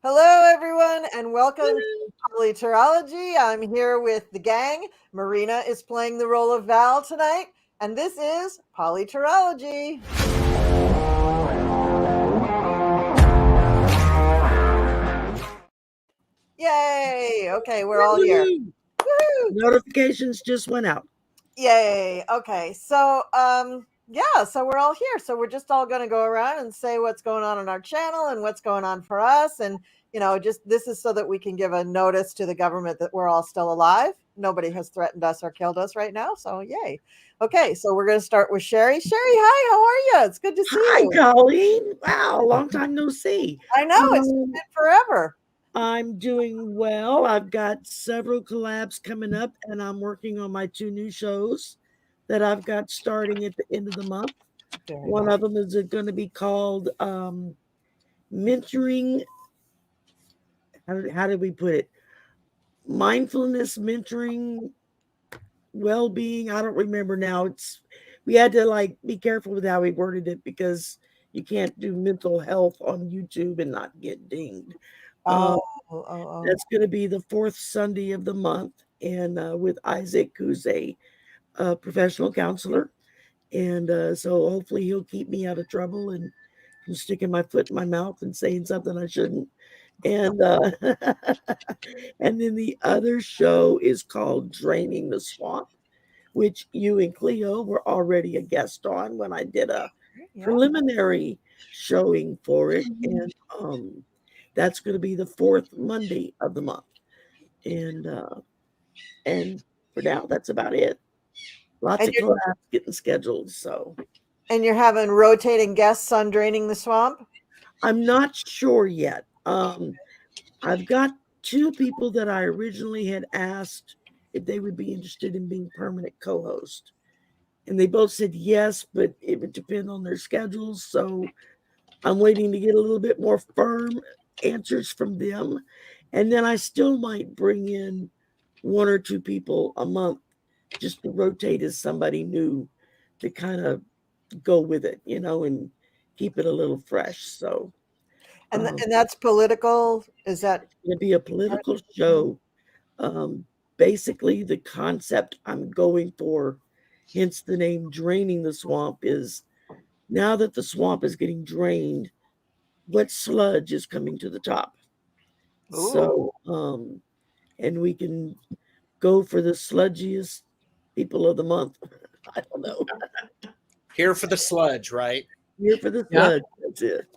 Hello, everyone, and welcome to Politarology. I'm here with the gang. Marina is playing the role of Val tonight, and this is Politarology. Yay! Okay, we're all here. Woo-hoo! Notifications just went out. Yay! Okay, so so we're all here. So we're just all going to go around and say what's going on our channel and what's going on for us, and just this is so that we can give a notice to the government that we're all still alive. Nobody has threatened us or killed us right now, so yay. Okay, so we're going to start with Shari. Shari, hi, how are you? It's good to see you. Hi, Colleen. Wow, long time no see. I know, it's been forever. I'm doing well. I've got several collabs coming up, and I'm working on my 2 new shows that I've got starting at the end of the month. One of them is going to be called Mentoring. How did we put it? Mindfulness, mentoring, well-being. I don't remember now. We had to be careful with how we worded it because you can't do mental health on YouTube and not get dinged. That's going to be the 4th Sunday of the month, and with Isaac, who's a professional counselor, and so hopefully he'll keep me out of trouble and from sticking my foot in my mouth and saying something I shouldn't. And and then the other show is called Draining the Swamp, which you and Cleo were already a guest on when I did a preliminary showing for it, and that's going to be the 4th Monday of the month, and for now that's about it. Lots of collabs getting scheduled. So, and you're having rotating guests on Draining the Swamp? I'm not sure yet. I've got 2 people that I originally had asked if they would be interested in being permanent co-host, and they both said yes, but it would depend on their schedules. So I'm waiting to get a little bit more firm answers from them, and then I still might bring in 1 or 2 people a month just to rotate as somebody new to kind of go with it, and keep it a little fresh. So, and that's political. Is that going to be a political show? Basically, the concept I'm going for, hence the name Draining the Swamp, is now that the swamp is getting drained, what sludge is coming to the top? Ooh. So, and we can go for the sludgiest people of the month. I don't know. Here for the sludge, right? Here for the sludge. Yeah. That's it.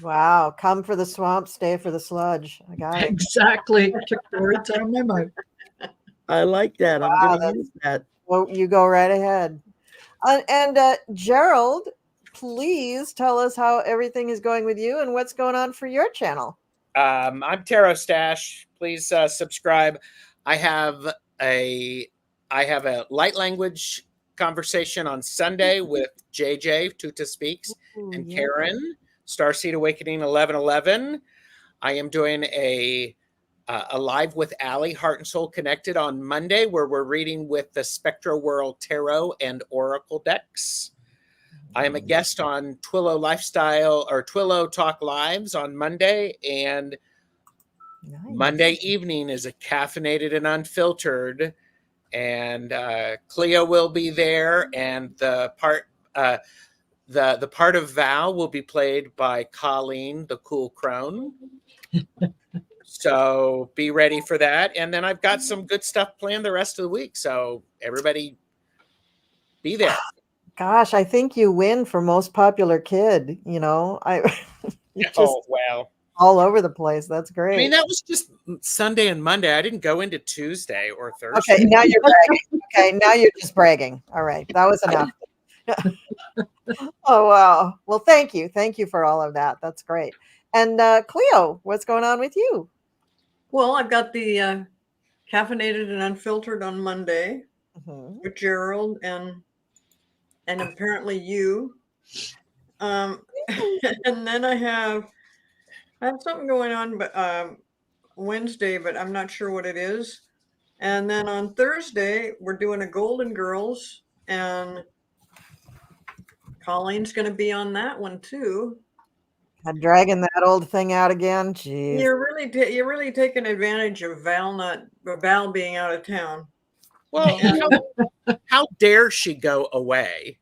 Wow. Come for the swamp, stay for the sludge. I got it. Exactly. Took the words out of my mouth. I like that. Wow, I'm going to use that. Well, you go right ahead. And Gerald, please tell us how everything is going with you and what's going on for your channel. I'm TarotStache. Please subscribe. I have a light language conversation on Sunday with JJ, Tuta Speaks, and Karen, Starseed Awakening 1111. I am doing a live with Allie, Heart and Soul Connected, on Monday, where we're reading with the Spectro World Tarot and Oracle decks. I am a guest on Twillo Lifestyle or Twillo Talk Lives on Monday, and Monday evening is a caffeinated and unfiltered, and Cleo will be there, and the part of Val will be played by Colleen, the Cool Crone. So be ready for that. And then I've got some good stuff planned the rest of the week. So everybody be there. Gosh, I think you win for most popular kid. Well, all over the place. That's great. I mean, that was just Sunday and Monday. I didn't go into Tuesday or Thursday. Okay, now you're bragging. Okay, now you're just bragging. All right, that was enough. Oh, wow. Well, thank you. Thank you for all of that. That's great. And Cleo, what's going on with you? Well, I've got the caffeinated and unfiltered on Monday with Gerald and apparently you. And then I have something going on, but Wednesday, but I'm not sure what it is. And then on Thursday, we're doing a Golden Girls, and Colleen's going to be on that one too. I'm dragging that old thing out again. Jeez. You're really taking advantage of Val being out of town. Well, how dare she go away?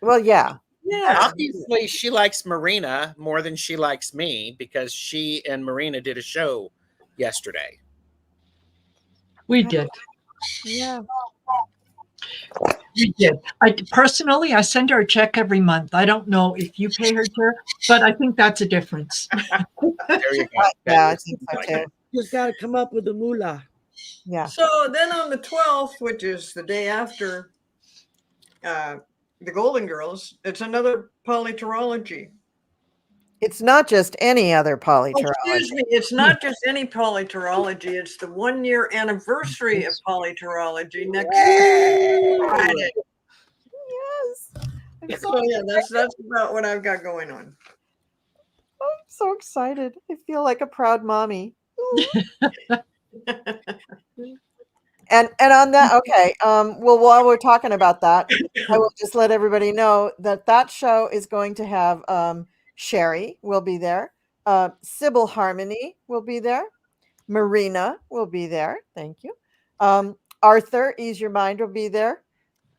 Well, yeah. Yeah. Obviously, she likes Marina more than she likes me because she and Marina did a show yesterday. We did. Yeah. We did. Personally, I send her a check every month. I don't know if you pay her, but I think that's a difference. There you go. Yeah, I think so too. Just got to come up with a moolah. Yeah. So then on the 12th, which is the day after the Golden Girls, it's another Politarology. It's not just any other Oh, Politarology. excuse me, it's not just any Politarology, it's the 1-year anniversary of Politarology next Friday. Yes. I'm so, So yeah, that's about what I've got going on. I'm so excited. I feel like a proud mommy. And on that, okay. Well, while we're talking about that, I will just let everybody know that show is going to have Shari will be there, Sybil Harmony will be there, Marina will be there. Thank you. Arthur, Ease Your Mind will be there.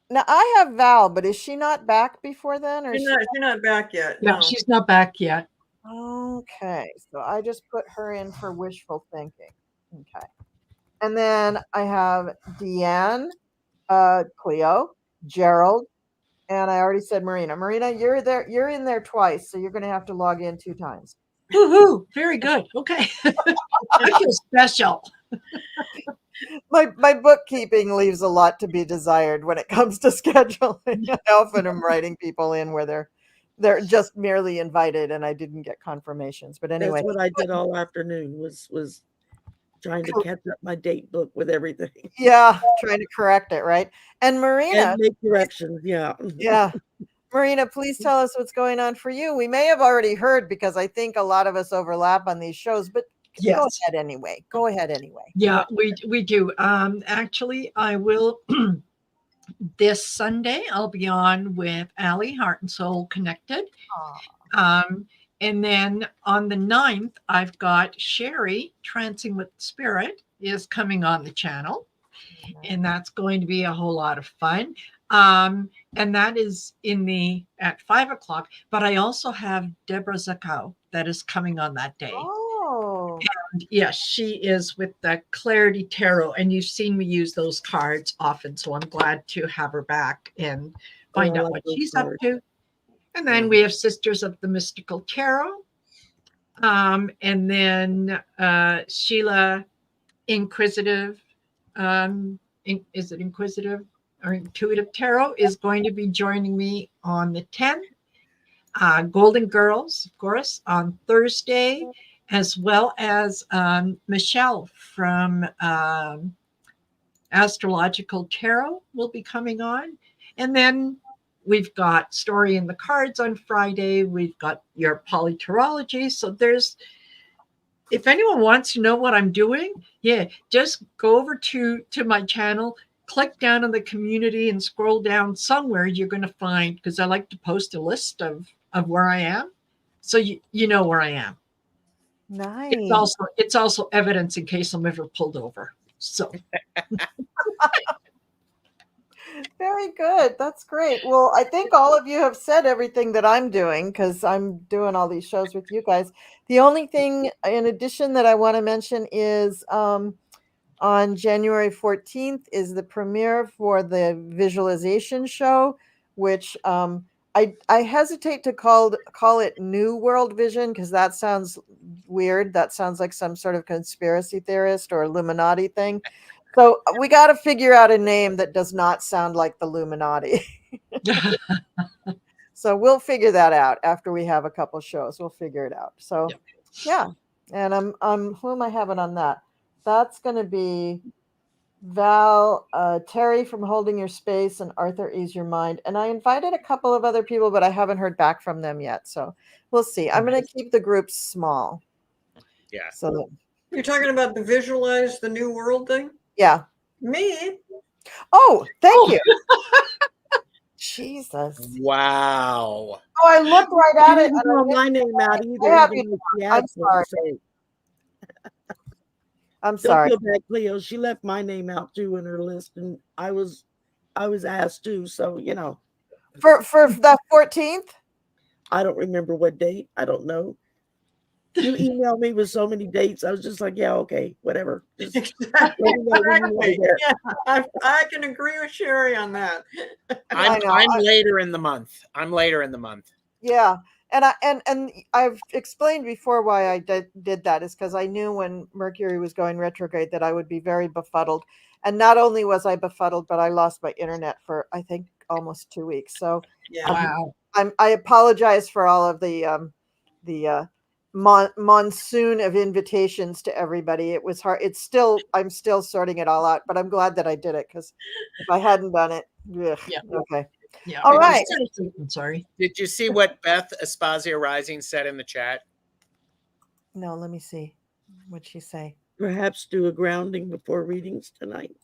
Now I have Val, but is she not back before then, or She's not back yet. Yeah, No. she's not back yet. Okay, so I just put her in for wishful thinking. Okay. And then I have Deanne, Cleo, Gerald, and I already said Marina. Marina, you're there. You're in there twice, so you're going to have to log in 2 times. Woohoo! Very good. Okay. I feel special. My bookkeeping leaves a lot to be desired when it comes to scheduling. I often am writing people in where they're just merely invited, and I didn't get confirmations. But anyway, That's what I did all afternoon was trying to catch up my date book with everything. yeah, trying to correct it, right? And Marina, And make corrections. Yeah. yeah. Marina, please tell us what's going on for you. We may have already heard because I think a lot of us overlap on these shows, but Yes. go ahead anyway. Go ahead anyway. Yeah, we do. Actually, I will this Sunday. I'll be on with Allie, Heart and Soul Connected. And then on the 9th, I've got Shari, Trancing with Spirit, is coming on the channel. And that's going to be a whole lot of fun. And that is at 5 o'clock. But I also have Deborah Zakow that is coming on that day. Oh. And yes, she is with the Clarity Tarot. And you've seen me use those cards often. So I'm glad to have her back and find out what she's up to. And then we have Sisters of the Mystical Tarot. And then Sheila Inquisitive. Is it Inquisitive or Intuitive Tarot is going to be joining me on the 10th. Golden Girls, of course, on Thursday, as well as Michelle from Astrological Tarot will be coming on. And then we've got Story in the Cards on Friday. We've got your Politarology. So if anyone wants to know what I'm doing, just go over to my channel, click down on the community and scroll down somewhere. You're going to find, because I like to post a list of where I am. So you know where I am. Nice. It's also evidence in case I'm ever pulled over. So Very good. That's great. Well, I think all of you have said everything that I'm doing because I'm doing all these shows with you guys. The only thing in addition that I want to mention is on January 14th is the premiere for the visualization show, which I hesitate to call it New World Vision because that sounds weird. That sounds like some sort of conspiracy theorist or Illuminati thing. So we got to figure out a name that does not sound like the Illuminati. So we'll figure that out after we have a couple shows. We'll figure it out. So yeah. And I'm who am I having on that? That's going to be Val, Terry from Holding Your Space, and Arthur Ease Your Mind. And I invited a couple of other people, but I haven't heard back from them yet. So we'll see. I'm going to keep the groups small. Yeah. So You're talking about the Visualize the New World thing? yeah. Me? Oh, thank you. Jesus. Wow. Oh, I looked right She at it. didn't And throw my name out either. I have even you though she I'm asked for it, sorry. so I'm don't sorry. feel bad, Cleo. She left my name out too in her list, and I was asked too. So For the 14th? I don't remember what date. I don't know. You emailed me with so many dates. I was just like, yeah, okay, whatever. Just let me know when you want me there. Yeah, I can agree with Shari on that. I'm know. later in the month. I'm later in the month. Yeah. And I've explained before why I did that is because I knew when Mercury was going retrograde that I would be very befuddled. And not only was I befuddled, but I lost my internet for, I think, almost 2 weeks. So Yeah. Wow. I apologize for all of the monsoon of invitations to everybody. It was hard. I'm still sorting it all out, but I'm glad that I did it because if I hadn't done it, ugh, Yeah. okay. Yeah. All right. I'm sorry. Did you see what Beth Aspasia Rising said in the chat? No, let me see. What'd she say? Perhaps do a grounding before readings tonight.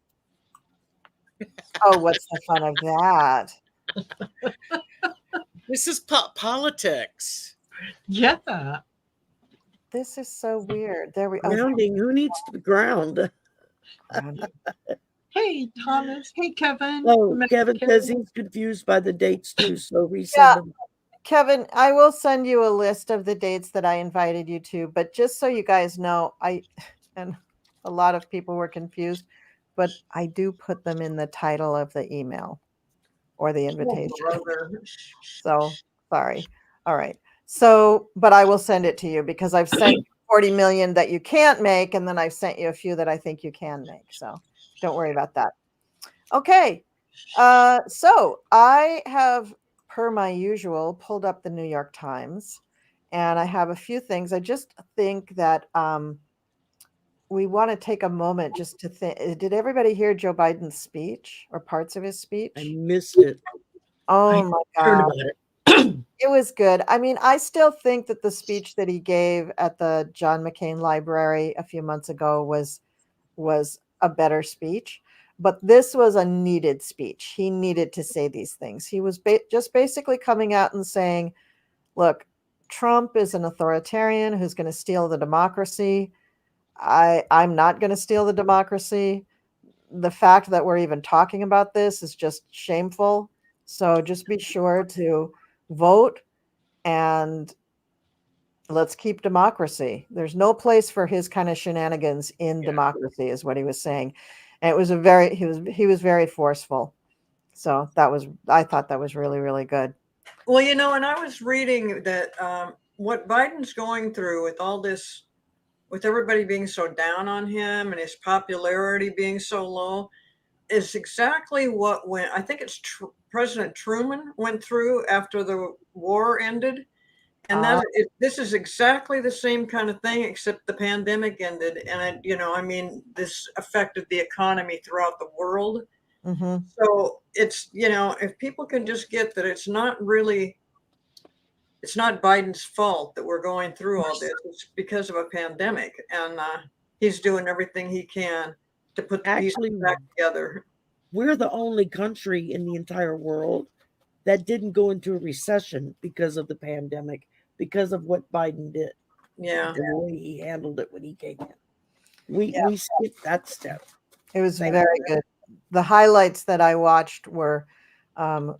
Oh, what's the fun of that? This is politics. Yeah. This is so weird. There we Grounding. Who needs to ground? Hey, Thomas. Hey, Kevin. Oh, Kevin says he's confused by the dates too, so resend Yeah. them. Kevin, I will send you a list of the dates that I invited you to, but just so you guys know, and a lot of people were confused, but I do put them in the title of the email or the invitation. So sorry. All right. So, but I will send it to you because I've sent 40 million that you can't make, and then I've sent you a few that I think you can make. So don't worry about that. Okay. So I have, per my usual, pulled up the New York Times, and I have a few things. I just think that we want to take a moment just to think. Did everybody hear Joe Biden's speech or parts of his speech? I missed it. Oh my Heard God. about it. It was good. I mean, I still think that the speech that he gave at the John McCain Library a few months ago was a better speech, but this was a needed speech. He needed to say these things. He was just basically coming out and saying, look, Trump is an authoritarian who's going to steal the democracy. I'm not going to steal the democracy. The fact that we're even talking about this is just shameful. So just be sure to vote and let's keep democracy. There's no place for his kind of shenanigans in democracy, is what he was saying. And it was he was very forceful. So I thought that was really, really good. Well, and I was reading that what Biden's going through with all this, with everybody being so down on him and his popularity being so low, is exactly what I think it's President Truman went through after the war ended. And this is exactly the same kind of thing, except the pandemic ended. And, this affected the economy throughout the world. Mm-hmm. So it's, if people can just get that it's not Biden's fault that we're going through all this. It's because of a pandemic. And he's doing everything he can to put the pieces back together. We're the only country in the entire world that didn't go into a recession because of the pandemic, because of what Biden did. Yeah. The way he handled it when he came in. We skipped that step. It was very good. The highlights that I watched were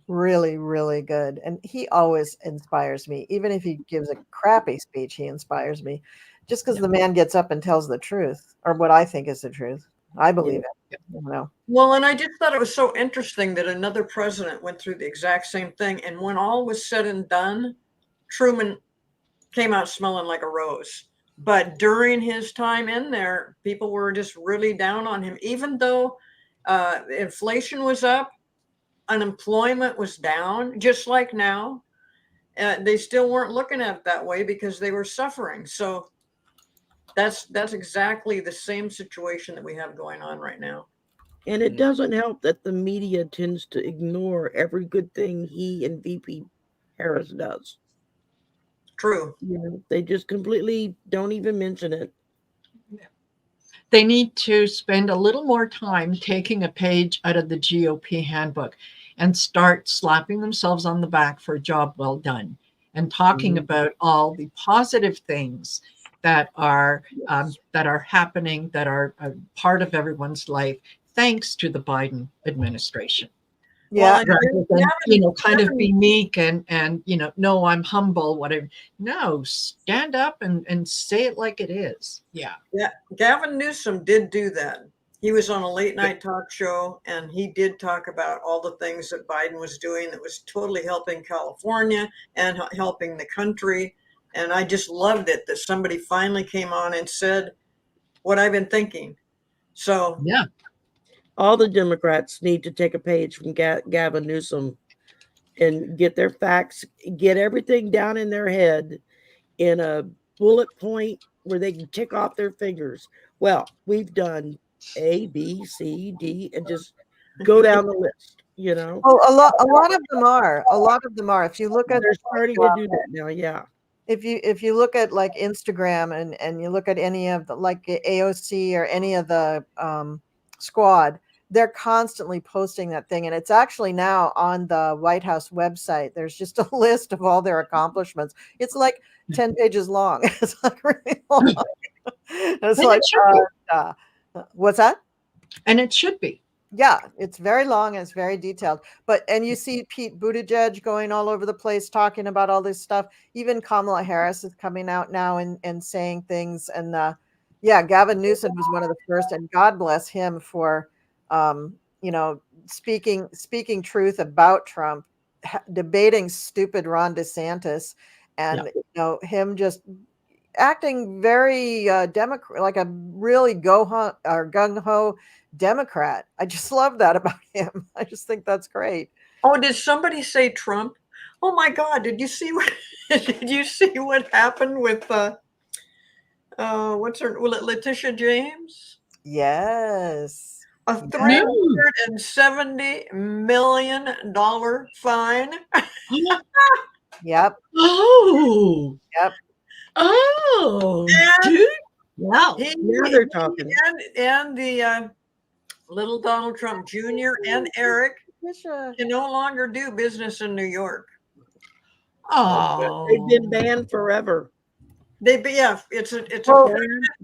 really, really good. And he always inspires me. Even if he gives a crappy speech, he inspires me. Just because the man gets up and tells the truth, or what I think is the truth. I believe it. Well, and I just thought it was so interesting that another president went through the exact same thing. And when all was said and done, Truman came out smelling like a rose. But during his time in there, people were just really down on him, even though inflation was up, unemployment was down, just like now. They still weren't looking at it that way because they were suffering. So that's exactly the same situation that we have going on right now. And it doesn't help that the media tends to ignore every good thing he and VP Harris does. True. They just completely don't even mention it. They need to spend a little more time taking a page out of the GOP handbook. and start slapping themselves on the back for a job well done, and talking about all the positive things that are happening, that are a part of everyone's life, thanks to the Biden administration. Yeah. Rather than, kind of be meek and no, I'm humble, whatever. No, stand up and say it like it is. Yeah. Gavin Newsom did do that. He was on a late night talk show, and he did talk about all the things that Biden was doing that was totally helping California and helping the country. And I just loved it that somebody finally came on and said what I've been thinking. So yeah, all the Democrats need to take a page from Gavin Newsom and get their facts, get everything down in their head in a bullet point where they can tick off their fingers. Well, we've done A, B, C, D, and just go down the list, Oh, a lot of them are. If you look at, they're starting to do that now. Yeah. If you look at like Instagram and you look at any of the like AOC or any of the squad, they're constantly posting that thing, and it's actually now on the White House website. There's just a list of all their accomplishments. It's like 10 pages long. It's like really long. It's like what's that? And it should be. Yeah, it's very long and it's very detailed. And you see Pete Buttigieg going all over the place talking about all this stuff. Even Kamala Harris is coming out now and saying things. And Gavin Newsom was one of the first, and God bless him for speaking truth about Trump, debating stupid Ron DeSantis, and him just acting very Democrat, like a really gung ho Democrat. I just love that about him. I just think that's great. Oh, did somebody say Trump? Oh my God! Did you see what happened with what's her? Letitia James? Yes. A $370 million fine. Yep. Oh. Yep. Oh. And wow. Now they're talking. And the little Donald Trump Jr. and Eric can no longer do business in New York. Oh. They've been banned forever. It's a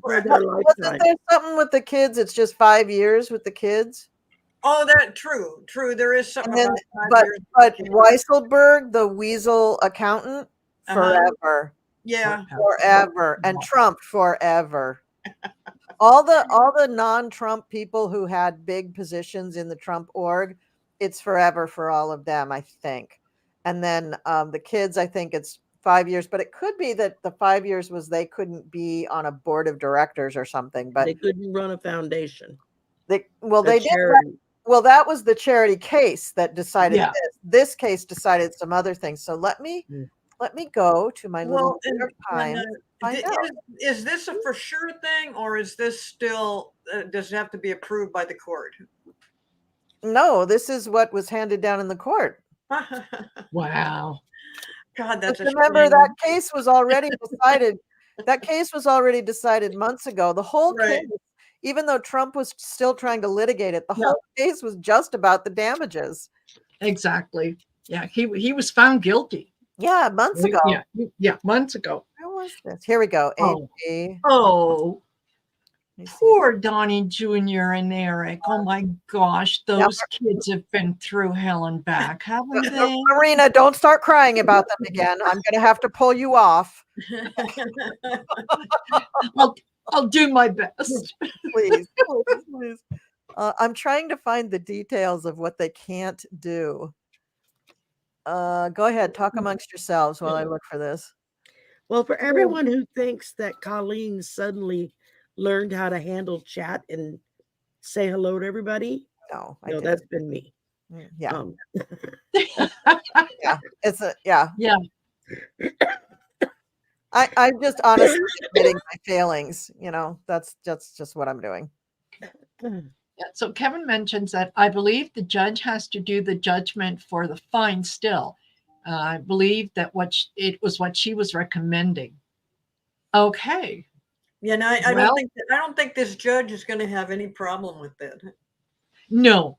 Wasn't there something with the kids? It's just 5 years with the kids. Oh, that true. There is something. And then, but Weisselberg, the weasel accountant, forever. Yeah, forever, and Trump forever. all the non-Trump people who had big positions in the Trump org, it's forever for all of them, I think. And then the kids, I think it's 5 years, but it could be that the 5 years was they couldn't be on a board of directors or something, but they couldn't run a foundation. They did. Well, that was the charity case that decided this. This case decided some other things. So let me go to my little time. Is this a for sure thing, or is this still does it have to be approved by the court? No, this is what was handed down in the court. Wow. God, that's remember that case was already decided. That case was already decided months ago. The whole case, even though Trump was still trying to litigate it, the whole case was just about the damages. Exactly. Yeah, he was found guilty. Yeah, months ago. Yeah, months ago. Where was this? Here we go. Poor Donnie Jr. and Eric. Oh my gosh, those kids have been through hell and back, haven't they? Marina, don't start crying about them again. I'm going to have to pull you off. I'll do my best. Please. I'm trying to find the details of what they can't do. Go ahead, talk amongst yourselves while I look for this. Well, for everyone who thinks that Colleen suddenly learned how to handle chat and say hello to everybody, no, that's been me. Yeah. I'm just honestly admitting my failings. That's just what I'm doing. Yeah, so Kevin mentions that I believe the judge has to do the judgment for the fine still. I believe that it was what she was recommending. Okay. Yeah, no, I don't think this judge is going to have any problem with that. No,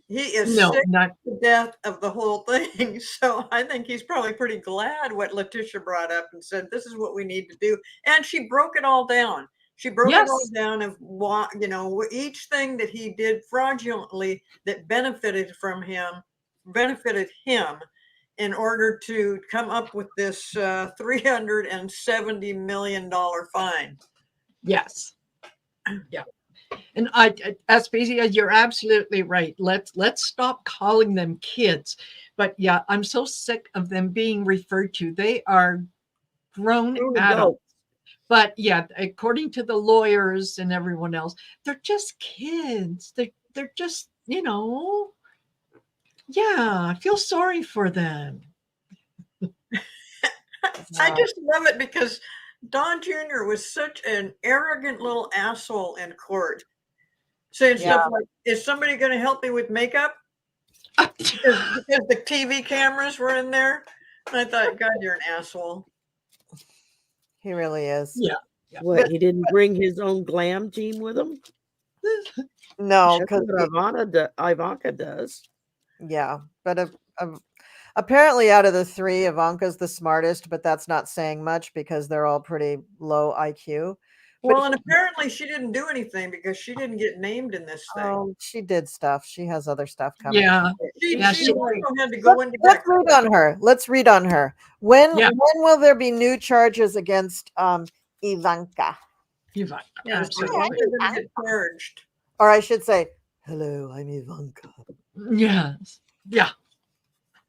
He is No, sick not to death of the whole thing. So I think he's probably pretty glad what Letitia brought up and said, this is what we need to do. And she broke it all down. She broke it all yes. down of what, you know, each thing that he did fraudulently that benefited him in order to come up with this $370 million fine. Yes. Yeah. And Aspasia, you're absolutely right. Let's stop calling them kids. But yeah, I'm so sick of them being referred to. They are grown adults. But yeah, according to the lawyers and everyone else, they're just kids. They're just, you know, yeah, I feel sorry for them. I just love it because Don Jr. was such an arrogant little asshole in court, saying stuff like, is somebody going to help me with makeup? Because the TV cameras were in there. And I thought, God, you're an asshole. He really is. Yeah. What, he didn't bring his own glam team with him? No, That's because what Ivanka does. yeah, but apparently out of the three, Ivanka's the smartest, but that's not saying much because they're all pretty low IQ. Well, and apparently she didn't do anything because she didn't get named in this thing. Oh, she did stuff. She has other stuff coming. Yeah. She Yeah, also had to go into Let's read on her. Let's read on her. When will there be new charges against Ivanka? Ivanka. Yeah, so Ivanka didn't get charged. Or I should say, hello, I'm Ivanka. Yes. Yeah.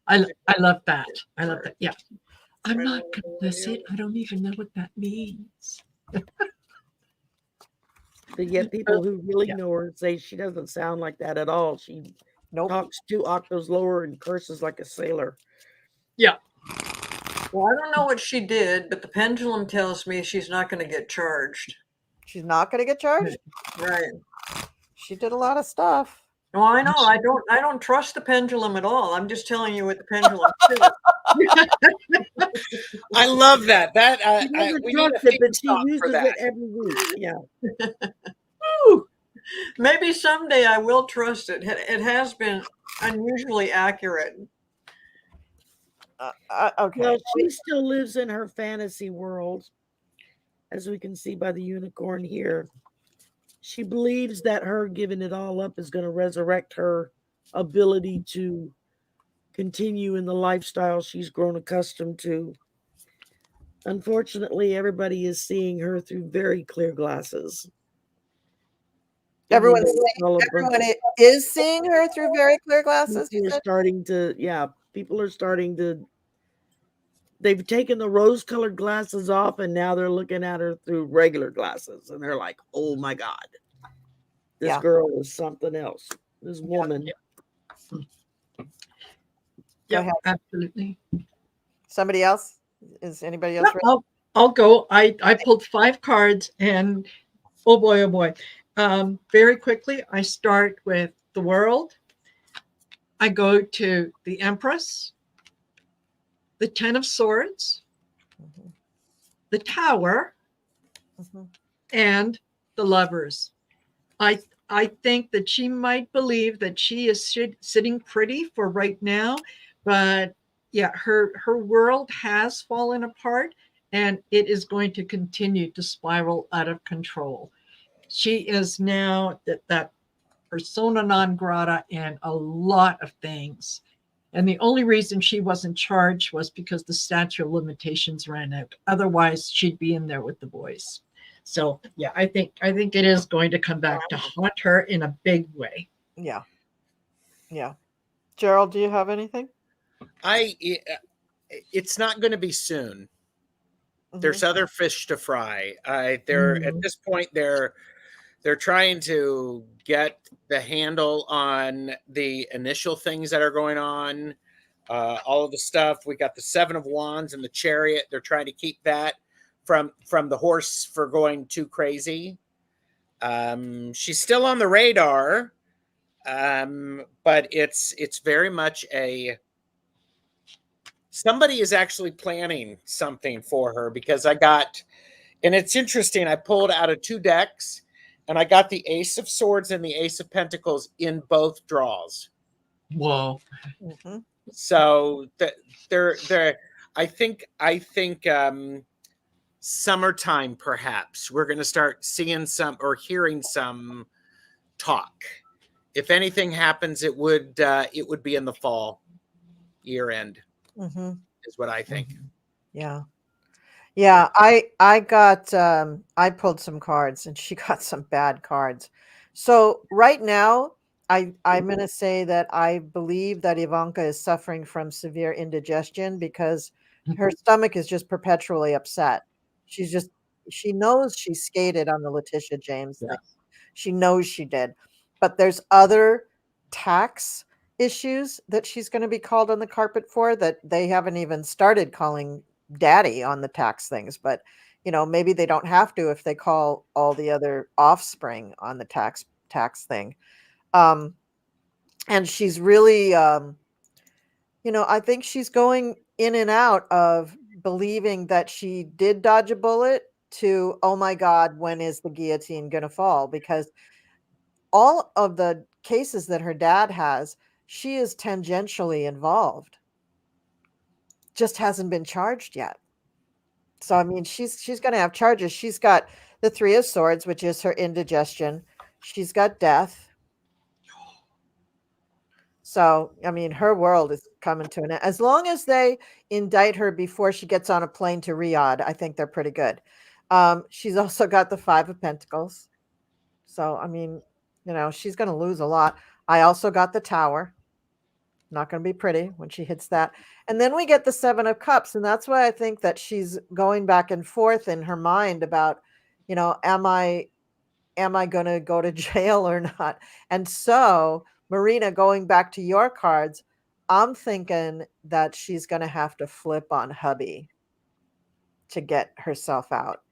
I love that. I love that. Yeah. I'm not complicit. I don't even know what that means. But yet people who really know her say she doesn't sound like that at all. She talks 2 octaves lower and curses like a sailor. Yeah. Well, I don't know what she did, but the pendulum tells me she's not going to get charged. She's not going to get charged? Right. She did a lot of stuff. Well, I know. I don't trust the pendulum at all. I'm just telling you what the pendulum says. I love that. That we need a theme but she song uses for that. it every week. Yeah. Maybe someday I will trust it. It has been unusually accurate. Okay. Well, she still lives in her fantasy world, as we can see by the unicorn here. She believes that her giving it all up is going to resurrect her ability to continue in the lifestyle she's grown accustomed to. Unfortunately, everybody is seeing her through very clear glasses. Everyone is seeing her through very clear glasses. People are starting to, they've taken the rose-colored glasses off and now they're looking at her through regular glasses. And they're like, oh my God, this girl is something else. This woman. Yeah, absolutely. Somebody else? Is anybody else ready? I'll go. I pulled 5 cards and oh boy. Very quickly, I start with the World. I go to the Empress, the 10 of Swords, the Tower, and the Lovers. I think that she might believe that she is sitting pretty for right now, but yeah, her world has fallen apart and it is going to continue to spiral out of control. She is now that persona non grata in a lot of things. And the only reason she wasn't charged was because the statute of limitations ran out. Otherwise, she'd be in there with the boys. So yeah, I think it is going to come back to haunt her in a big way. Yeah. Gerald, do you have anything? It's not going to be soon. There's other fish to fry. They're at this point they're trying to get the handle on the initial things that are going on. All of the stuff. We got the 7 of Wands and the Chariot. They're trying to keep that from the horse for going too crazy. She's still on the radar, but it's very much somebody is actually planning something for her, because and it's interesting. I pulled out of 2 decks, And I got the Ace of Swords and the Ace of Pentacles in both draws. Whoa. Mhm. So they're I think summertime, perhaps we're going to start seeing some or hearing some talk. If anything happens, it would be in the fall, year end, Mhm. is what I think. Yeah. Yeah, I got I pulled some cards and she got some bad cards. So right now I'm going to say that I believe that Ivanka is suffering from severe indigestion because her stomach is just perpetually upset. She's just she knows she skated on the Letitia James Yeah. thing. She knows she did. But there's other tax issues that she's going to be called on the carpet for that they haven't even started calling daddy on the tax things, but maybe they don't have to if they call all the other offspring on the tax thing. And she's really I think she's going in and out of believing that she did dodge a bullet to, oh my god, when is the guillotine going to fall? Because all of the cases that her dad has, she is tangentially involved, just hasn't been charged yet. So I mean, she's going to have charges. She's got the Three of Swords, which is her indigestion. She's got death. So I mean, her world is coming to an end. As long as they indict her before she gets on a plane to Riyadh, I think they're pretty good. She's also got the Five of Pentacles. So I mean, she's going to lose a lot. I also got the Tower. Not going to be pretty when she hits that. And then we get the Seven of Cups. And that's why I think that she's going back and forth in her mind about, am I going to go to jail or not? And so, Marina, going back to your cards, I'm thinking that she's going to have to flip on hubby to get herself out.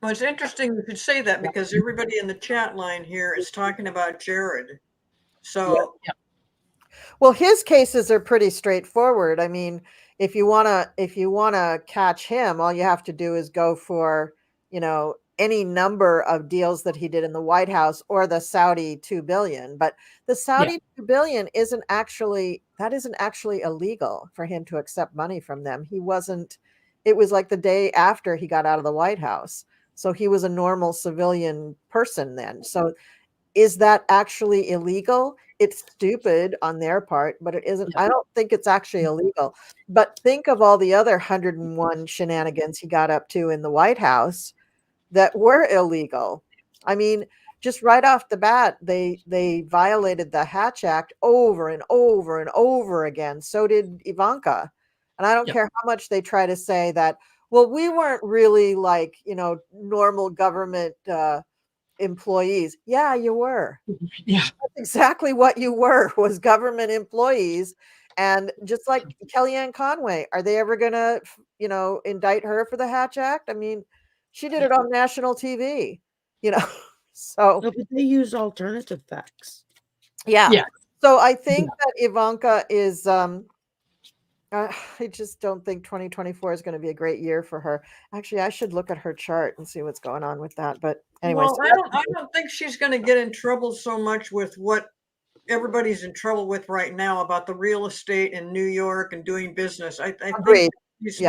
Well, it's interesting you could say that because everybody in the chat line here is talking about Jared. So Well, his cases are pretty straightforward. I mean, if you want to catch him, all you have to do is go for, any number of deals that he did in the White House or the Saudi 2 billion. But the Saudi 2 billion isn't actually illegal for him to accept money from them. It was like the day after he got out of the White House. So he was a normal civilian person then. So is that actually illegal? It's stupid on their part, but it isn't. I don't think it's actually illegal. But think of all the other 101 shenanigans he got up to in the White House that were illegal. I mean, just right off the bat, they violated the Hatch Act over and over and over again. So did Ivanka. And I don't care how much they try to say that, well, we weren't really like, normal government employees. Yeah, you were. Yeah. That's exactly what you were, was government employees. And just like Kellyanne Conway, are they ever going to, indict her for the Hatch Act? I mean, she did it on national TV, so. No, but they use alternative facts. Yeah. Yeah. So I think that Ivanka is, I just don't think 2024 is going to be a great year for her. Actually, I should look at her chart and see what's going on with that. But anyway, well, I don't think she's going to get in trouble so much with what everybody's in trouble with right now about the real estate in New York and doing business. I think she's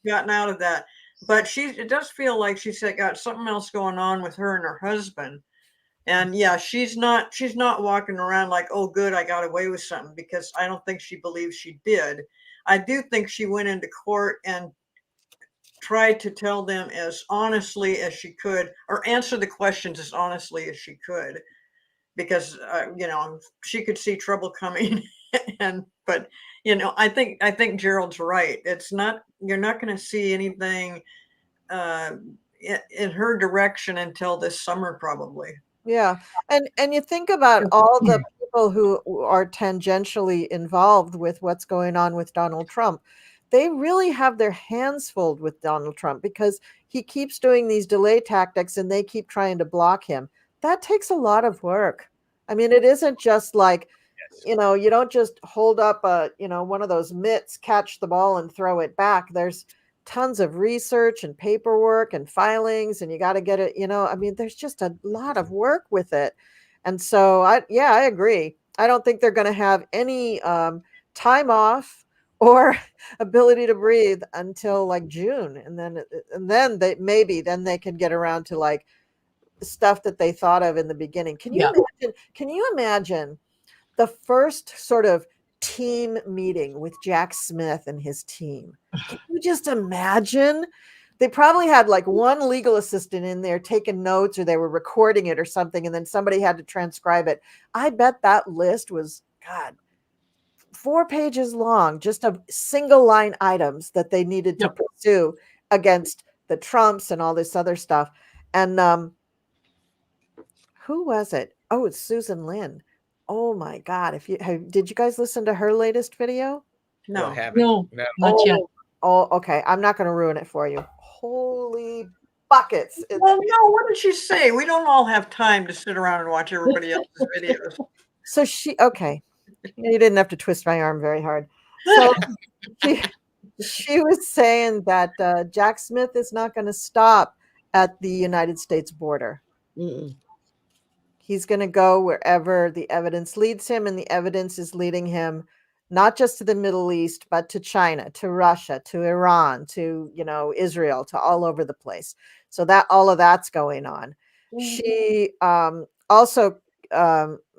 gotten out of that. But it does feel like she's got something else going on with her and her husband. And she's not walking around like, oh, good, I got away with something, because I don't think she believes she did. I do think she went into court and tried to tell them as honestly as she could, or answer the questions as honestly as she could, because she could see trouble coming. But I think Gerald's right. You're not going to see anything in her direction until this summer, probably. Yeah. And you think about all the people who are tangentially involved with what's going on with Donald Trump. They really have their hands full with Donald Trump because he keeps doing these delay tactics and they keep trying to block him. That takes a lot of work. I mean, it isn't just like, you don't just hold up one of those mitts, catch the ball and throw it back. There's tons of research and paperwork and filings, and you got to get it, I mean, there's just a lot of work with it. And so I agree. I don't think they're going to have any time off or ability to breathe until like June. And then they can get around to like stuff that they thought of in the beginning. Can you imagine the first sort of team meeting with Jack Smith and his team? Can you just imagine? They probably had like one legal assistant in there taking notes, or they were recording it or something, and then somebody had to transcribe it. I bet that list was, God, 4 pages long, just of single line items that they needed to pursue against the Trumps and all this other stuff. And who was it? Oh, it's Susan Lin. Oh my God. Did you guys listen to her latest video? No. No, not yet. Oh, okay. I'm not going to ruin it for you. Holy buckets. Well, no, what did she say? We don't all have time to sit around and watch everybody else's videos. So okay. You didn't have to twist my arm very hard. So she was saying that Jack Smith is not going to stop at the United States border. Mm-mm. He's going to go wherever the evidence leads him, and the evidence is leading him not just to the Middle East, but to China, to Russia, to Iran, to Israel, to all over the place. So that all of that's going on. Mm-hmm. She also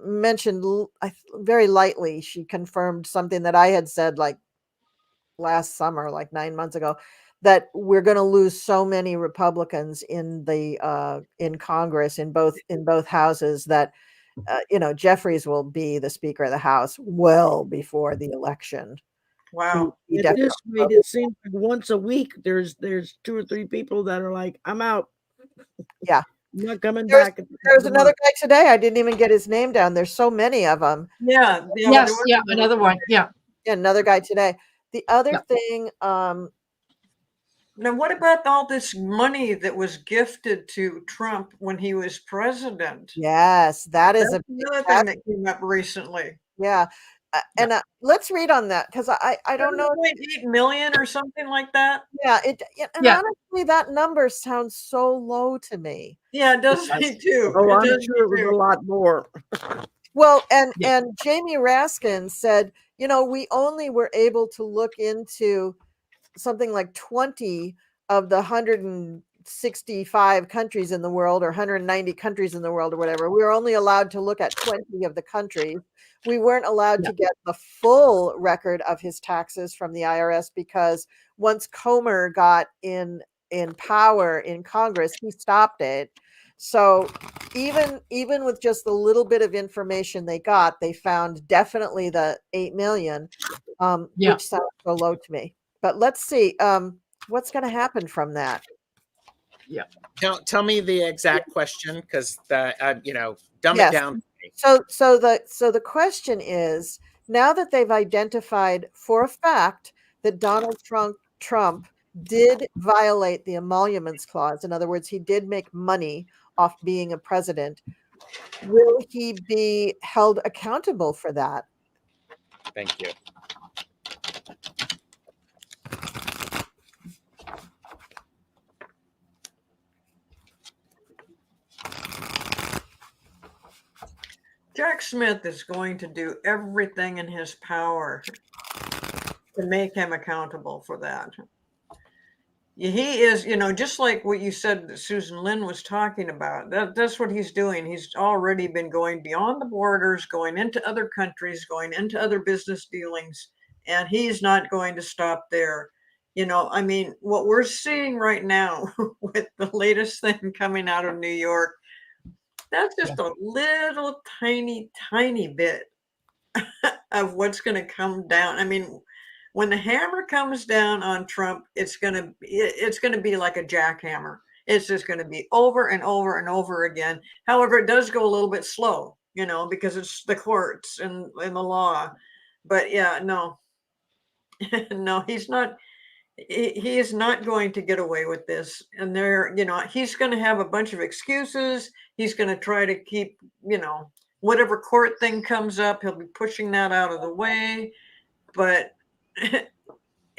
mentioned very lightly, she confirmed something that I had said like last summer, like 9 months ago, that we're going to lose so many Republicans in Congress, in both houses, that Jeffries will be the Speaker of the House well before the election. Wow. At this rate, it seems like once a week there's 2 or 3 people that are like, I'm out. Yeah. I'm not coming back. There's another month. guy today. I didn't even get his name down. There's so many of them. Yeah. Yes. Yeah. Another one. Yeah. Another guy today. The other thing. Now, what about all this money that was gifted to Trump when he was president? Yes, that's another thing that came up recently. Yeah. And let's read on that, because I don't know. 7.8 million or something like that. Yeah. Honestly, that number sounds so low to me. Yeah, it does me too. Oh, I'm sure it was a lot more. Well, and Jamie Raskin said, we only were able to look into something like 20 of the 165 countries in the world, or 190 countries in the world, or whatever. We were only allowed to look at 20 of the countries. We weren't allowed to get the full record of his taxes from the IRS, because once Comer got in power in Congress, he stopped it. So even with just the little bit of information they got, they found definitely the 8 million, which sounds so low to me. But let's see what's going to happen from that. Yeah. Tell me the exact question, because dumb it down. So the question is, now that they've identified for a fact that Donald Trump did violate the Emoluments clause, in other words, he did make money off being a president, will he be held accountable for that? Thank you. Jack Smith is going to do everything in his power to make him accountable for that. He is, just like what you said that Susan Lin was talking about. That's what he's doing. He's already been going beyond the borders, going into other countries, going into other business dealings, and he's not going to stop there. What we're seeing right now with the latest thing coming out of New York, that's just a little tiny bit of what's going to come down. When the hammer comes down on Trump, it's going to be like a jackhammer. It's just going to be over and over and over again. However, it does go a little bit slow, because it's the courts and the law. But yeah, no, he's not. He is not going to get away with this. And he's going to have a bunch of excuses. He's going to try to keep, whatever court thing comes up, he'll be pushing that out of the way. But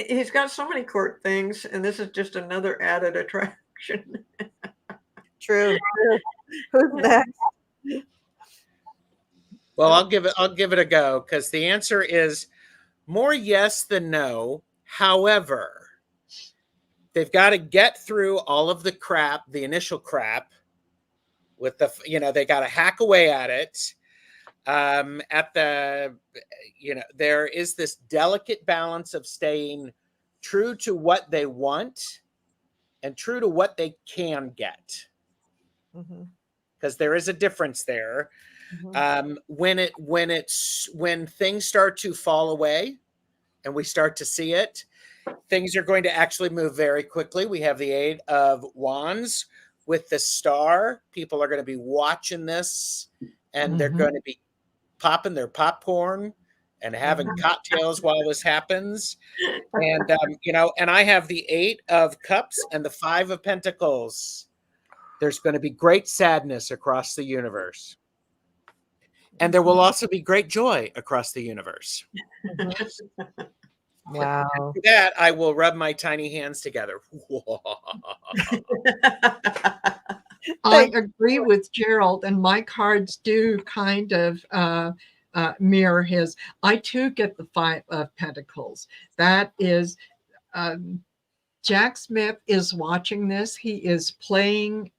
He's got so many court things, and this is just another added attraction. True. Who's next? Well, I'll give it a go, because the answer is more yes than no. However, they've got to get through all of the crap, the initial crap, with the, they got to hack away at it. There is this delicate balance of staying true to what they want and true to what they can get, because there is a difference there. When things start to fall away and we start to see it, things are going to actually move very quickly. We have the Eight of Wands with the Star. People are going to be watching this, and they're going to be popping their popcorn and having cocktails while this happens. And, and I have the Eight of Cups and the Five of Pentacles. There's going to be great sadness across the universe. And there will also be great joy across the universe. Wow. For that, I will rub my tiny hands together. I agree with Gerald, and my cards do kind of mirror his. I too get the Five of Pentacles. That is, Jack Smith is watching this. He is playing.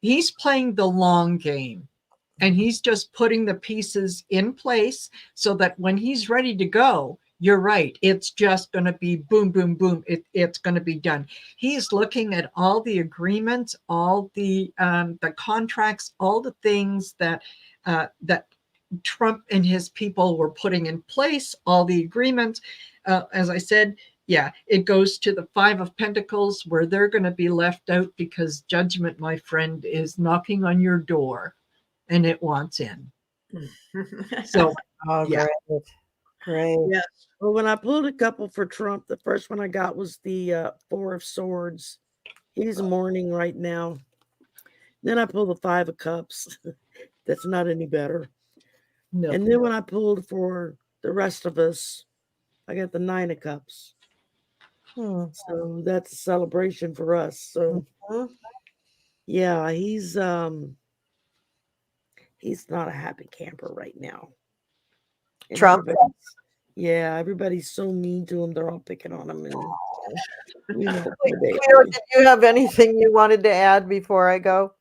He's playing the long game, and he's just putting the pieces in place so that when he's ready to go, you're right, it's just going to be boom, boom, boom. It's going to be done. He's looking at all the agreements, all the contracts, all the things that that Trump and his people were putting in place, all the agreements. As I said, yeah, it goes to the Five of Pentacles, where they're going to be left out because judgment, my friend, is knocking on your door and it wants in. So, yeah. Great. Yes. Well, when I pulled a couple for Trump, the first one I got was the Four of Swords. He's mourning right now. Then I pulled the Five of Cups. That's not any better. No. And then when I pulled for the rest of us, I got the Nine of Cups. So that's a celebration for us. So yeah, he's not a happy camper right now. And Trump. Everybody's so mean to him. They're all picking on him. And Cleo, did you have anything you wanted to add before I go?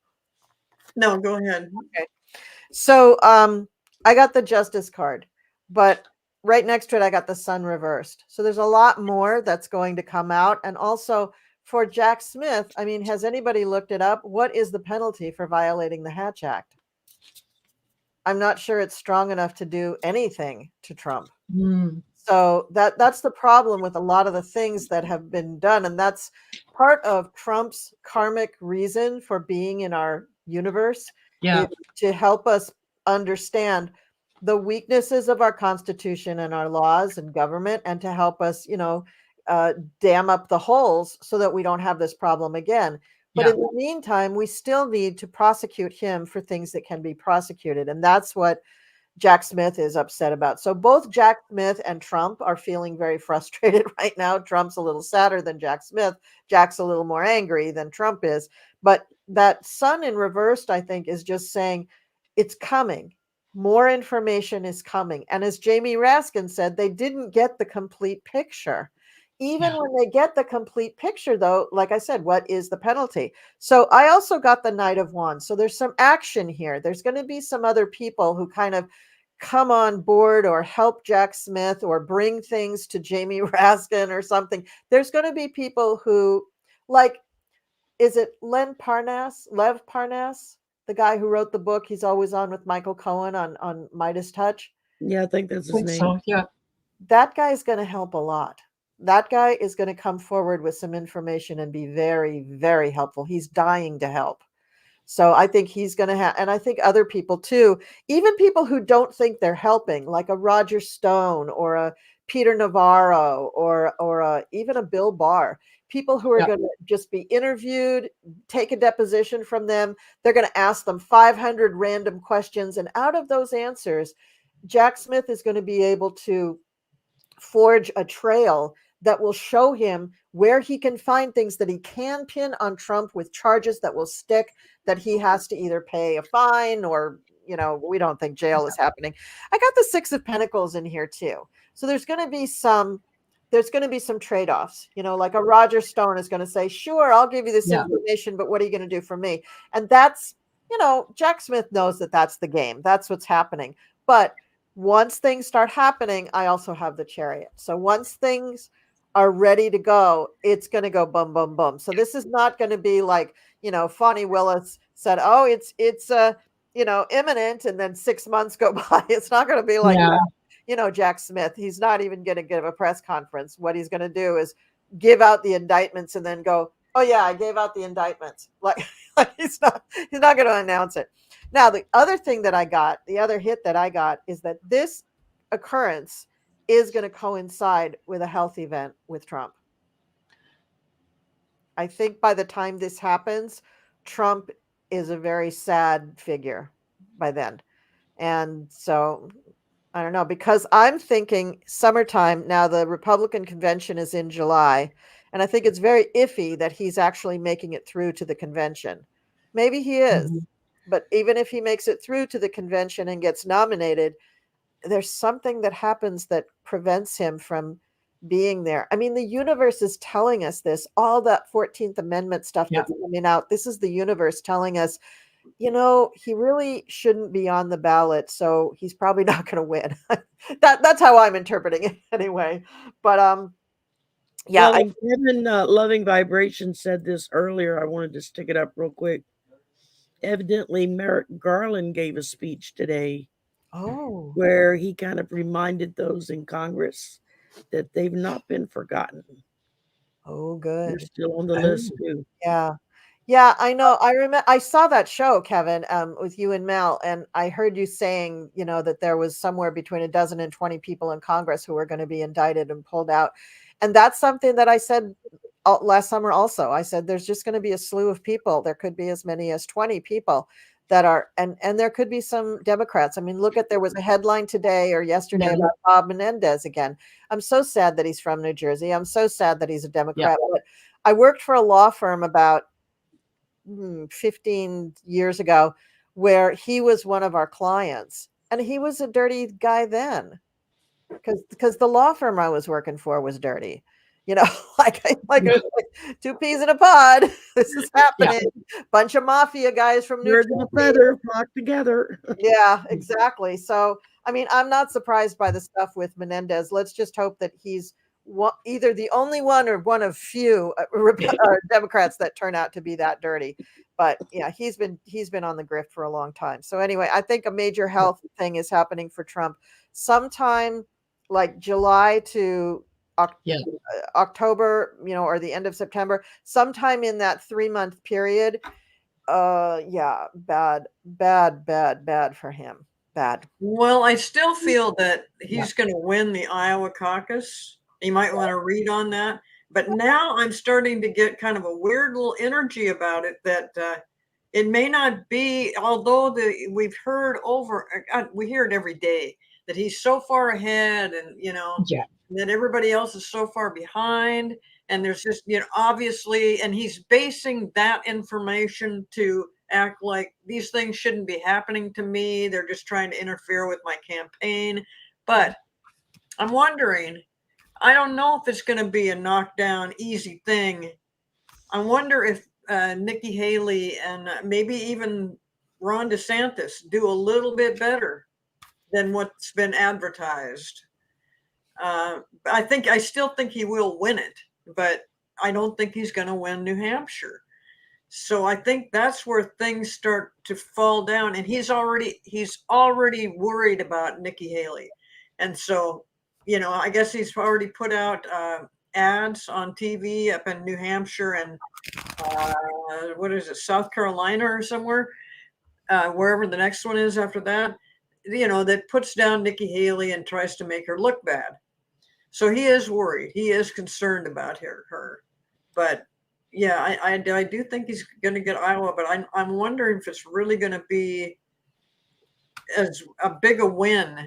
No, go ahead. Okay. So I got the Justice card, but right next to it, I got the Sun reversed. So there's a lot more that's going to come out. And also for Jack Smith, I mean, has anybody looked it up? What is the penalty for violating the Hatch Act? I'm not sure it's strong enough to do anything to Trump. So that's the problem with a lot of the things that have been done. And that's part of Trump's karmic reason for being in our universe, to help us understand the weaknesses of our Constitution and our laws and government, and to help us, dam up the holes so that we don't have this problem again. But in the meantime, we still need to prosecute him for things that can be prosecuted. And that's what Jack Smith is upset about. So both Jack Smith and Trump are feeling very frustrated right now. Trump's a little sadder than Jack Smith. Jack's a little more angry than Trump is. But that Sun in reversed, I think, is just saying it's coming. More information is coming. And as Jamie Raskin said, they didn't get the complete picture. Even when they get the complete picture, though, like I said, what is the penalty? So I also got the Knight of Wands. So there's some action here. There's going to be some other people who kind of come on board or help Jack Smith or bring things to Jamie Raskin or something. There's going to be people who, like, is it Lev Parnas, the guy who wrote the book? He's always on with Michael Cohen on Midas Touch. Yeah, I think that's his name. So, yeah. That guy's going to help a lot. That guy is going to come forward with some information and be very, very helpful. He's dying to help. So I think he's going to have, and I think other people too, even people who don't think they're helping, like a Roger Stone or a Peter Navarro or even a Bill Barr, people who are going to just be interviewed, take a deposition from them. They're going to ask them 500 random questions. And out of those answers, Jack Smith is going to be able to forge a trail that will show him where he can find things that he can pin on Trump with charges that will stick, that he has to either pay a fine or, we don't think jail is happening. I got the 6 of Pentacles in here too. So there's going to be some trade-offs, like a Roger Stone is going to say, sure, I'll give you this information, but what are you going to do for me? And that's, Jack Smith knows that that's the game. That's what's happening. But once things start happening, I also have the Chariot. So once things are ready to go, it's going to go boom, boom, boom. So this is not going to be like, Fonnie Willis said, oh, it's imminent. And then 6 months go by. It's not going to be like, Jack Smith, he's not even going to give a press conference. What he's going to do is give out the indictments and then go, oh yeah, I gave out the indictments. Like he's not going to announce it. Now, the other thing that I got, the other hit that I got is that this occurrence is going to coincide with a health event with Trump. I think by the time this happens, Trump is a very sad figure by then. And so I don't know, because I'm thinking summertime. Now the Republican convention is in July, and I think it's very iffy that he's actually making it through to the convention. Maybe he is, but even if he makes it through to the convention and gets nominated, there's something that happens that prevents him from being there. I mean, the universe is telling us this, all that 14th Amendment stuff that's coming out. This is the universe telling us, he really shouldn't be on the ballot, so he's probably not going to win. That's how I'm interpreting it anyway. But well, Kevin Loving Vibration said this earlier. I wanted to stick it up real quick. Evidently, Merrick Garland gave a speech today where he kind of reminded those in Congress that they've not been forgotten. Oh, good. They're still on the list too. Yeah, I know. I remember I saw that show, Kevin, with you and Mel, and I heard you saying, that there was somewhere between a dozen and 20 people in Congress who were going to be indicted and pulled out. And that's something that I said last summer also. I said there's just going to be a slew of people. There could be as many as 20 people that are, and there could be some Democrats. I mean, there was a headline today or yesterday about Bob Menendez again. I'm so sad that he's from New Jersey. I'm so sad that he's a Democrat. But I worked for a law firm about 15 years ago where he was one of our clients, and he was a dirty guy then because the law firm I was working for was dirty, like two peas in a pod. This is happening. Bunch of mafia guys from New Jersey. Feather flock together. Yeah, exactly. So I mean, I'm not surprised by the stuff with Menendez. Let's just hope that he's either the only one or one of few Democrats that turn out to be that dirty. But yeah, he's been on the grift for a long time. So anyway, I think a major health thing is happening for Trump sometime like July to October, or the end of September, sometime in that 3-month period. Bad for him. Bad. Well, I still feel that he's going to win the Iowa caucus. You might want to read on that. But now I'm starting to get kind of a weird little energy about it that it may not be, although we've heard we hear it every day that he's so far ahead and, that everybody else is so far behind. And there's just, obviously, and he's basing that information to act like these things shouldn't be happening to me. They're just trying to interfere with my campaign. But I'm wondering, I don't know if it's going to be a knockdown, easy thing. I wonder if Nikki Haley and maybe even Ron DeSantis do a little bit better than what's been advertised. I still think he will win it, but I don't think he's going to win New Hampshire. So I think that's where things start to fall down. And he's already worried about Nikki Haley. And so, I guess he's already put out ads on TV up in New Hampshire and South Carolina or somewhere, wherever the next one is after that, that puts down Nikki Haley and tries to make her look bad. So he is worried. He is concerned about her. But yeah, I do think he's going to get Iowa, but I'm wondering if it's really going to be as a big a win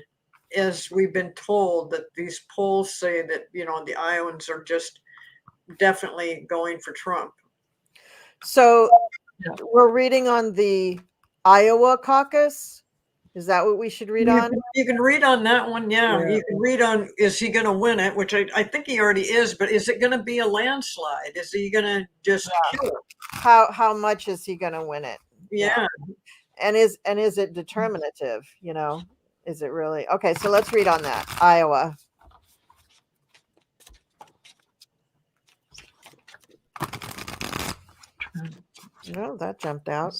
as we've been told, that these polls say that, you know, the Iowans are just definitely going for Trump. So Yeah. we're reading on the Iowa caucus. Is that what we should read on? You can read on that one, yeah. Yeah. You can read on, is he going to win it? Which I think he already is, but is it going to be a landslide? Is he going to just kill it? How much is he going to win it? Yeah. And is it determinative? You know, is it really? Okay, so let's read on that. Iowa. No, that jumped out.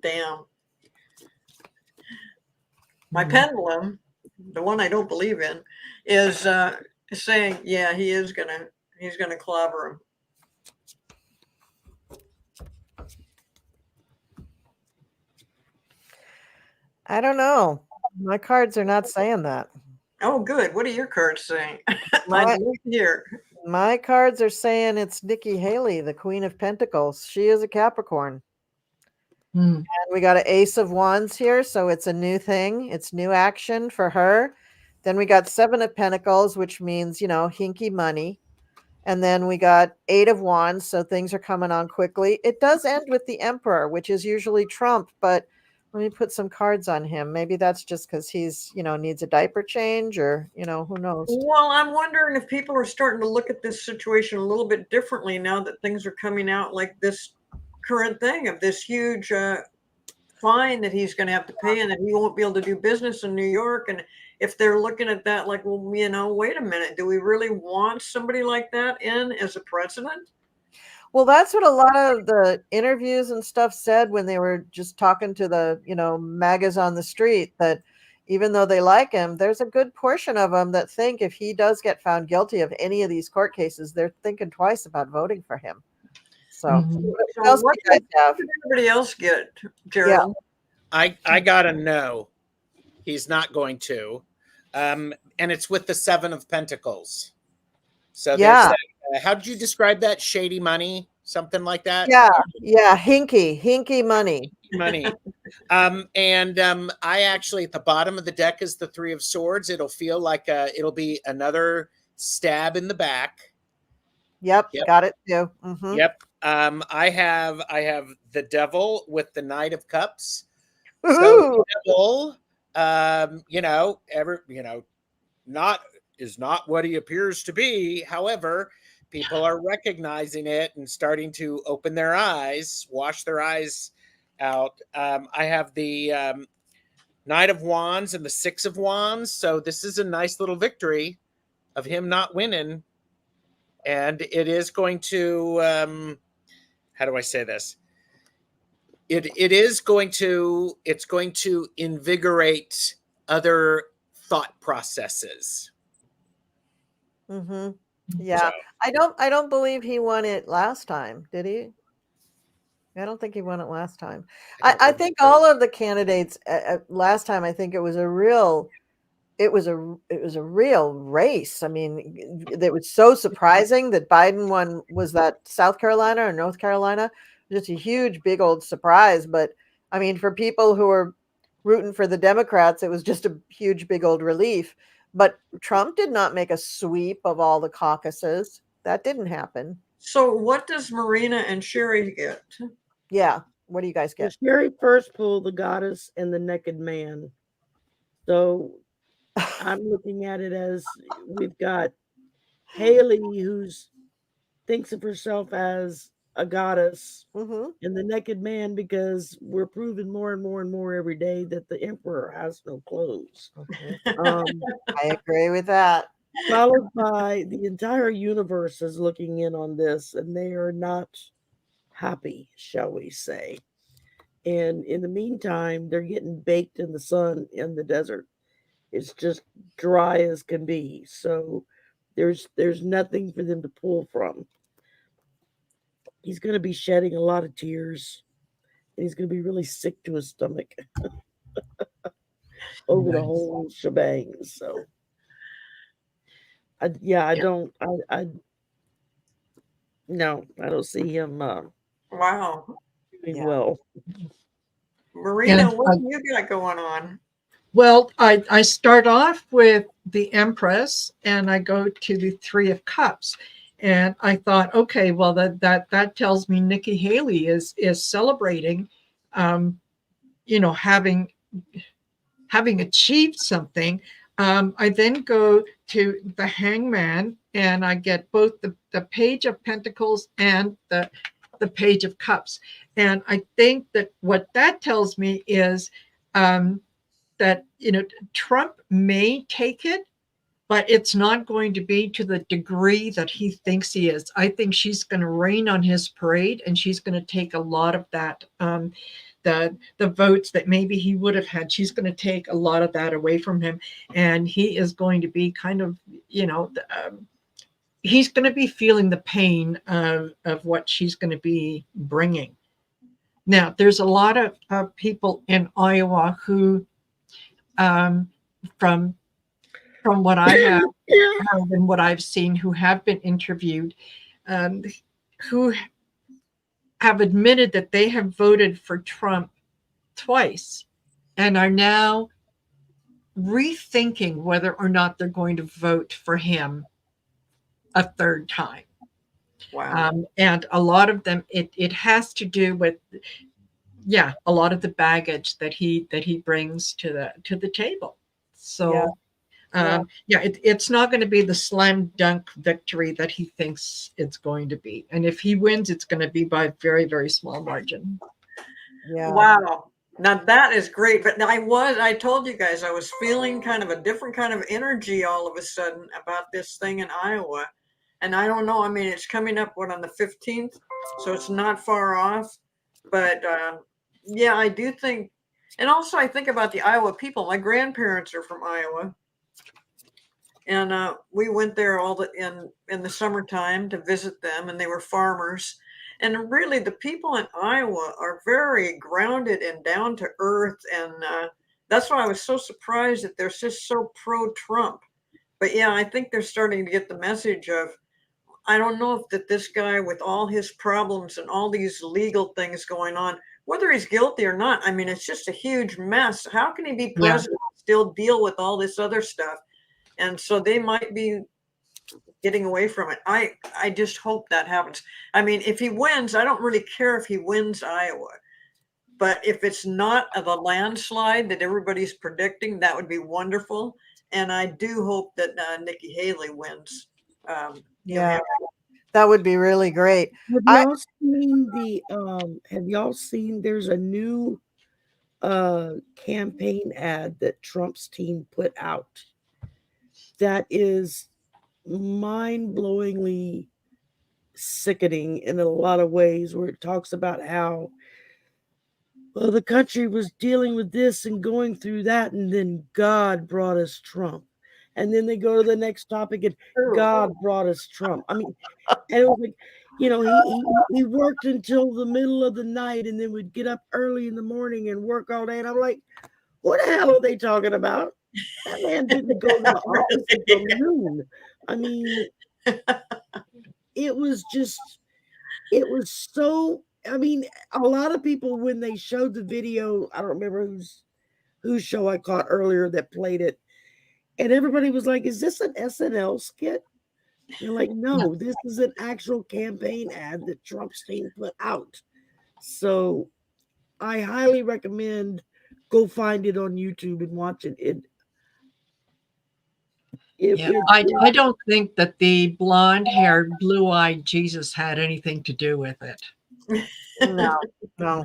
Damn. My pendulum, the one I don't believe in, is saying, yeah, he's gonna clobber him. I don't know. My cards are not saying that. Oh, good. What are your cards saying? My- I'd love to hear. My cards are saying it's Nikki Haley, the Queen of Pentacles. She is a Capricorn. And we got an Ace of Wands here, so it's a new thing. It's new action for her. Then we got Seven of Pentacles, which means, you know, hinky money. And then we got Eight of Wands, so things are coming on quickly. It does end with the Emperor, which is usually Trump, but let me put some cards on him. Maybe that's just because he's, you know, needs a diaper change, or, you know, who knows? Well, I'm wondering if people are starting to look at this situation a little bit differently now that things are coming out like this current thing of this huge fine that he's going to have to pay, and that he won't be able to do business in New York. And if they're looking at that like, well, you know, wait a minute, do we really want somebody like that in as a president? Well, that's what a lot of the interviews and stuff said when they were just talking to the, you know, MAGAs on the street, that even though they like him, there's a good portion of them that think if he does get found guilty of any of these court cases, they're thinking twice about voting for him. So, what else do you guys have? What did everybody else get, Gerald? I gotta know. He's not going to. And it's with the Seven of Pentacles. So Yeah. there's that, how did you describe that? Shady money, something like that? Yeah, hinky money. Money. I actually, at the bottom of the deck is the Three of Swords. It'll feel like it'll be another stab in the back. Yep. Got it too. Mm-hmm. Yep. I have the Devil with the Knight of Cups. Woo-hoo! So the Devil, not is not what he appears to be. However, people are recognizing it and starting to open their eyes, wash their eyes out. I have the Knight of Wands and the Six of Wands. So this is a nice little victory of him not winning. And it is going to, how do I say this? It's going to invigorate other thought processes. Mm-hmm. Yeah. So, I don't believe he won it last time. Did he? I don't think he won it last time. I think all of the candidates last time, I think it was a real race. I mean, it was so surprising that Biden won. Was that South Carolina or North Carolina? Just a huge, big old surprise. But I mean, for people who were rooting for the Democrats, it was just a huge, big old relief. But Trump did not make a sweep of all the caucuses. That didn't happen. So what does Marina and Shari get? Yeah. What do you guys get? Shari first pulled the Goddess and the Naked Man. So I'm looking at it as we've got Haley, who's thinks of herself as a goddess, Mm-hmm. and the Naked Man, because we're proving more and more and more every day that the emperor has no clothes. I agree with that. Followed by the entire universe is looking in on this, and they are not happy, shall we say. And in the meantime, they're getting baked in the sun in the desert. It's just dry as can be. So there's nothing for them to pull from. He's going to be shedding a lot of tears, and he's going to be really sick to his stomach over the whole shebang. So I don't. No, I don't see him Wow. doing well. Marina, And what do you got going on? well, I start off with the Empress and I go to the Three of Cups. And I thought, okay, well, that tells me Nikki Haley is celebrating, having achieved something. I then go to the Hangman and I get both the Page of Pentacles and the Page of Cups. And I think that what that tells me is that, Trump may take it, but it's not going to be to the degree that he thinks he is. I think she's going to rain on his parade and she's going to take a lot of that, the votes that maybe he would have had. She's going to take a lot of that away from him. And he is going to be kind of, he's going to be feeling the pain of what she's going to be bringing. Now, there's a lot of people in Iowa who, from what I have heard and what I've seen, who have been interviewed, who have admitted that they have voted for Trump twice and are now rethinking whether or not they're going to vote for him a third time. Wow. And a lot of them, it has to do with, a lot of the baggage that he brings to the table. So, it's not going to be the slam dunk victory that he thinks it's going to be. And if he wins, it's going to be by a very, very small margin. Yeah. Wow. Now that is great. But I told you guys, I was feeling kind of a different kind of energy all of a sudden about this thing in Iowa. And I don't know, I mean, it's coming up, on the 15th? So it's not far off. But I do think, and also I think about the Iowa people. My grandparents are from Iowa. And we went there in the summertime to visit them, and they were farmers. And really, the people in Iowa are very grounded and down to earth. And that's why I was so surprised that they're just so pro-Trump. But I think they're starting to get the message of, I don't know if that this guy with all his problems and all these legal things going on, whether he's guilty or not, I mean, it's just a huge mess. How can he be president and still deal with all this other stuff? And so they might be getting away from it. I just hope that happens. I mean, if he wins, I don't really care if he wins Iowa. But if it's not the landslide that everybody's predicting, that would be wonderful. And I do hope that Nikki Haley wins. That would be really great. Have y'all seen there's a new campaign ad that Trump's team put out that is mind-blowingly sickening in a lot of ways, where it talks about how the country was dealing with this and going through that, and then God brought us Trump. And then they go to the next topic and God brought us Trump. I mean, and it was like, he worked until the middle of the night and then would get up early in the morning and work all day. And I'm like, what the hell are they talking about? That man didn't go to the office until noon. I mean, it was so, I mean, a lot of people, when they showed the video, I don't remember whose show I caught earlier that played it, and everybody was like, is this an SNL skit? They're like, no, this is an actual campaign ad that Trump's team put out. So I highly recommend go find it on YouTube and watch it. I don't think that the blonde-haired, blue-eyed Jesus had anything to do with it. No.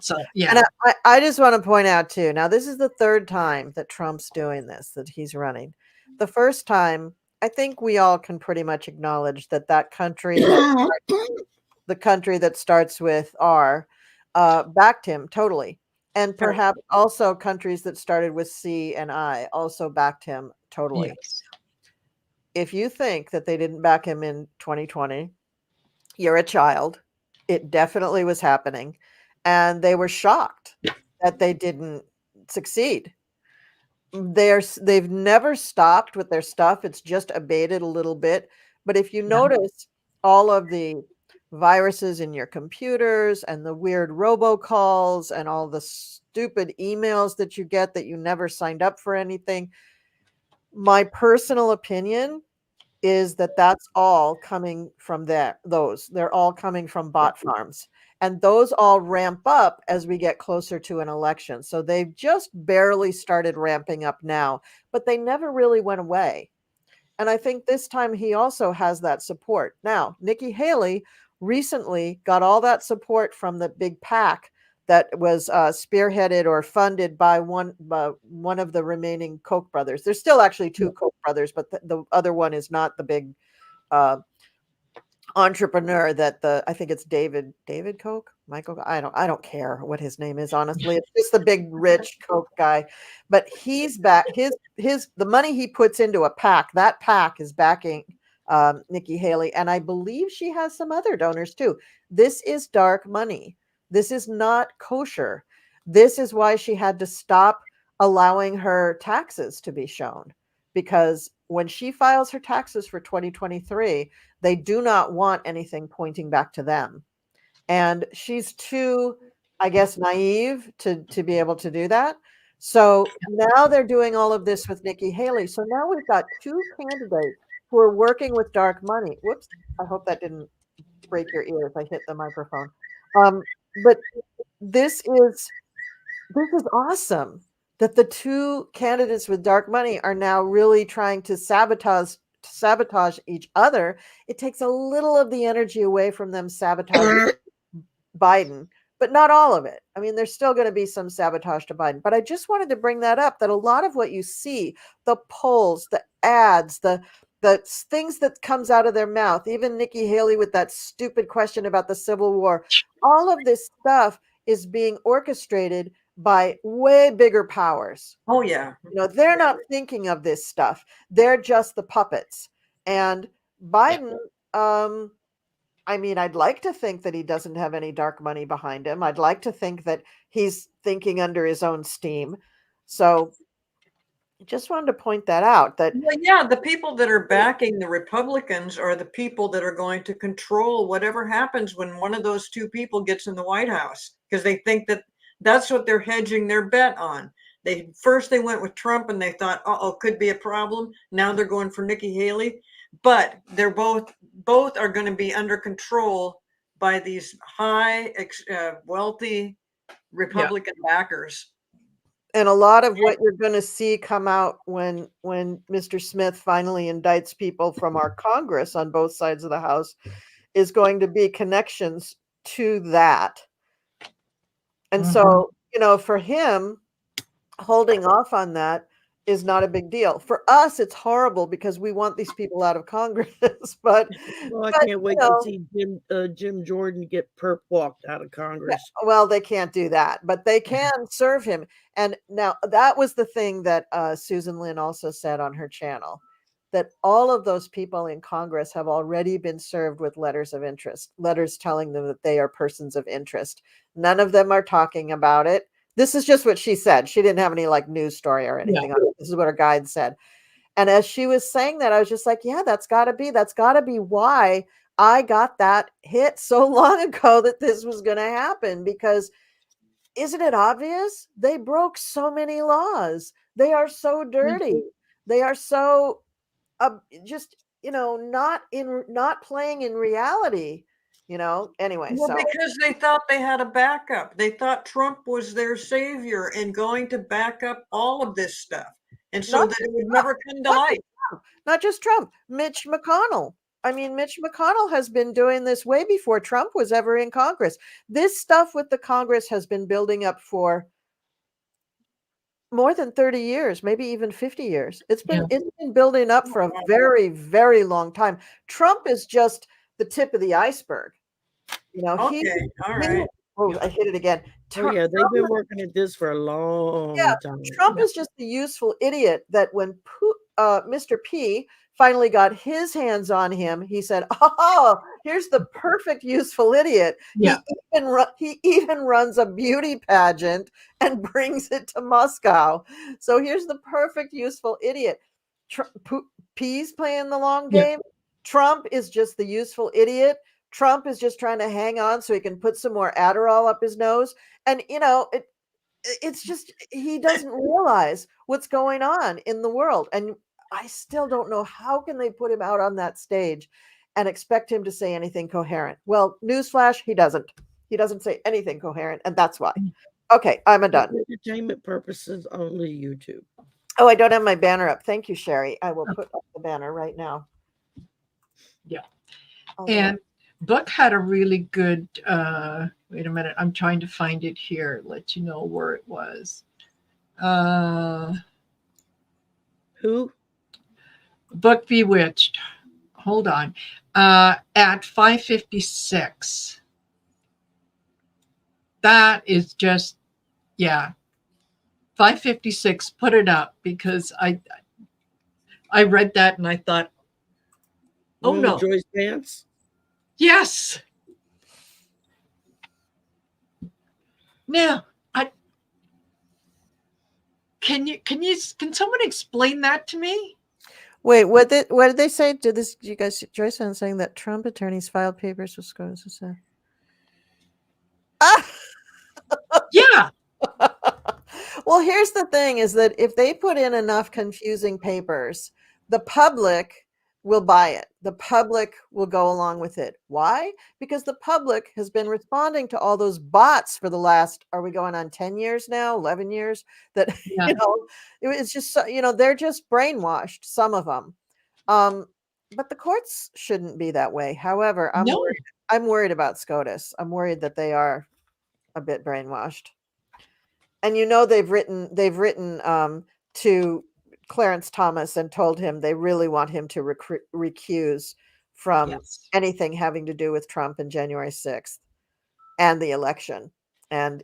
So, And I just want to point out too, now this is the third time that Trump's doing this, that he's running. The first time, I think we all can pretty much acknowledge that country, the country that starts with R, backed him totally. And perhaps also countries that started with C and I also backed him totally. Yes. If you think that they didn't back him in 2020, you're a child. It definitely was happening. And they were shocked that they didn't succeed. they've never stopped with their stuff. It's just abated a little bit. But if you notice all of the viruses in your computers and the weird robocalls and all the stupid emails that you get that you never signed up for anything, my personal opinion is that that's all coming from those. They're all coming from bot farms. And those all ramp up as we get closer to an election. So they've just barely started ramping up now, but they never really went away. And I think this time he also has that support. Now, Nikki Haley recently got all that support from the big PAC that was spearheaded or funded by one of the remaining Koch brothers. There's still actually two Koch brothers, but the other one is not the big entrepreneur that I think it's David Koch, Michael. I don't care what his name is, honestly. It's just the big rich Koch guy. But he's back. The money he puts into a PAC, that PAC is backing Nikki Haley, and I believe she has some other donors too. This is dark money. This is not kosher. This is why she had to stop allowing her taxes to be shown, because when she files her taxes for 2023, they do not want anything pointing back to them. And she's too, I guess, naive to be able to do that. So now they're doing all of this with Nikki Haley. So now we've got two candidates who are working with dark money. Whoops. I hope that didn't break your ears. I hit the microphone. But this is awesome that the two candidates with dark money are now really trying to sabotage each other. It takes a little of the energy away from them sabotaging Biden, but not all of it. I mean, there's still going to be some sabotage to Biden, but I just wanted to bring that up, that a lot of what you see, the polls, the ads, the things that comes out of their mouth, even Nikki Haley with that stupid question about the Civil War, all of this stuff is being orchestrated by way bigger powers. Oh yeah. They're not thinking of this stuff. They're just the puppets. And Biden, I mean, I'd like to think that he doesn't have any dark money behind him. I'd like to think that he's thinking under his own steam. So I just wanted to point that out. That the people that are backing the Republicans are the people that are going to control whatever happens when one of those two people gets in the White House, because they think that that's what they're hedging their bet on. They went with Trump and they thought, could be a problem. Now they're going for Nikki Haley, but they're both are going to be under control by these high, wealthy Republican backers. And a lot of what you're going to see come out when Mr. Smith finally indicts people from our Congress on both sides of the House is going to be connections to that. And so, for him, holding off on that is not a big deal. For us, it's horrible because we want these people out of Congress. But I can't wait to see Jim Jordan get perp walked out of Congress. Well, they can't do that, but they can serve him. And now that was the thing that Susan Lynn also said on her channel, that all of those people in Congress have already been served with letters of interest, letters telling them that they are persons of interest. None of them are talking about it. This is just what she said. She didn't have any news story or anything on it. This is what her guide said. And as she was saying that, I was just like, yeah, that's got to be why I got that hit so long ago that this was going to happen, because isn't it obvious? They broke so many laws. They are so dirty. They are so just, not playing in reality. Anyway. Because they thought they had a backup. They thought Trump was their savior and going to back up all of this stuff. And so that it would never come to light. Not just Trump, Mitch McConnell. I mean, Mitch McConnell has been doing this way before Trump was ever in Congress. This stuff with the Congress has been building up for more than 30 years, maybe even 50 years. It's been building up for a very, very long time. Trump is just the tip of the iceberg. All right. I hit it again. They've been working at this for a long time. Trump is just the useful idiot that when Mr. P finally got his hands on him, he said, "Oh, here's the perfect useful idiot. Yeah. He even runs a beauty pageant and brings it to Moscow. So here's the perfect useful idiot. P's playing the long game. Trump is just the useful idiot. Trump is just trying to hang on so he can put some more Adderall up his nose. And, it's just, he doesn't realize what's going on in the world. And I still don't know, how can they put him out on that stage and expect him to say anything coherent? Well, newsflash, he doesn't. He doesn't say anything coherent, and that's why. Okay, I'm done. For entertainment purposes only, YouTube. Oh, I don't have my banner up. Thank you, Shari. I will put up the banner right now. Yeah. And Book had a really good, wait a minute, I'm trying to find it here, let you know where it was. Who? Book Bewitched. Hold on. At 5:56. That is just, 5:56. Put it up, because I read that and I thought, oh no. Joyce Dance? Yes. Now, can someone explain that to me? Wait, what did they say? Did you guys see Joyce Ann saying that Trump attorneys filed papers with SCOTUS? Yeah. Well, here's the thing, is that if they put in enough confusing papers, the public will buy it. The public will go along with it. Why? Because the public has been responding to all those bots for the last, are we going on 10 years now, 11 years? That, it's just, they're just brainwashed, some of them. But the courts shouldn't be that way. However, I'm worried about SCOTUS. I'm worried that they are a bit brainwashed. And they've written to Clarence Thomas and told him they really want him to recuse from anything having to do with Trump and January 6th and the election. And,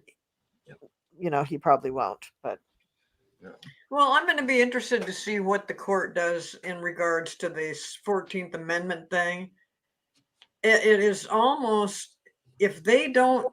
he probably won't, but. Well, I'm going to be interested to see what the court does in regards to this 14th Amendment thing. It is almost, if they don't,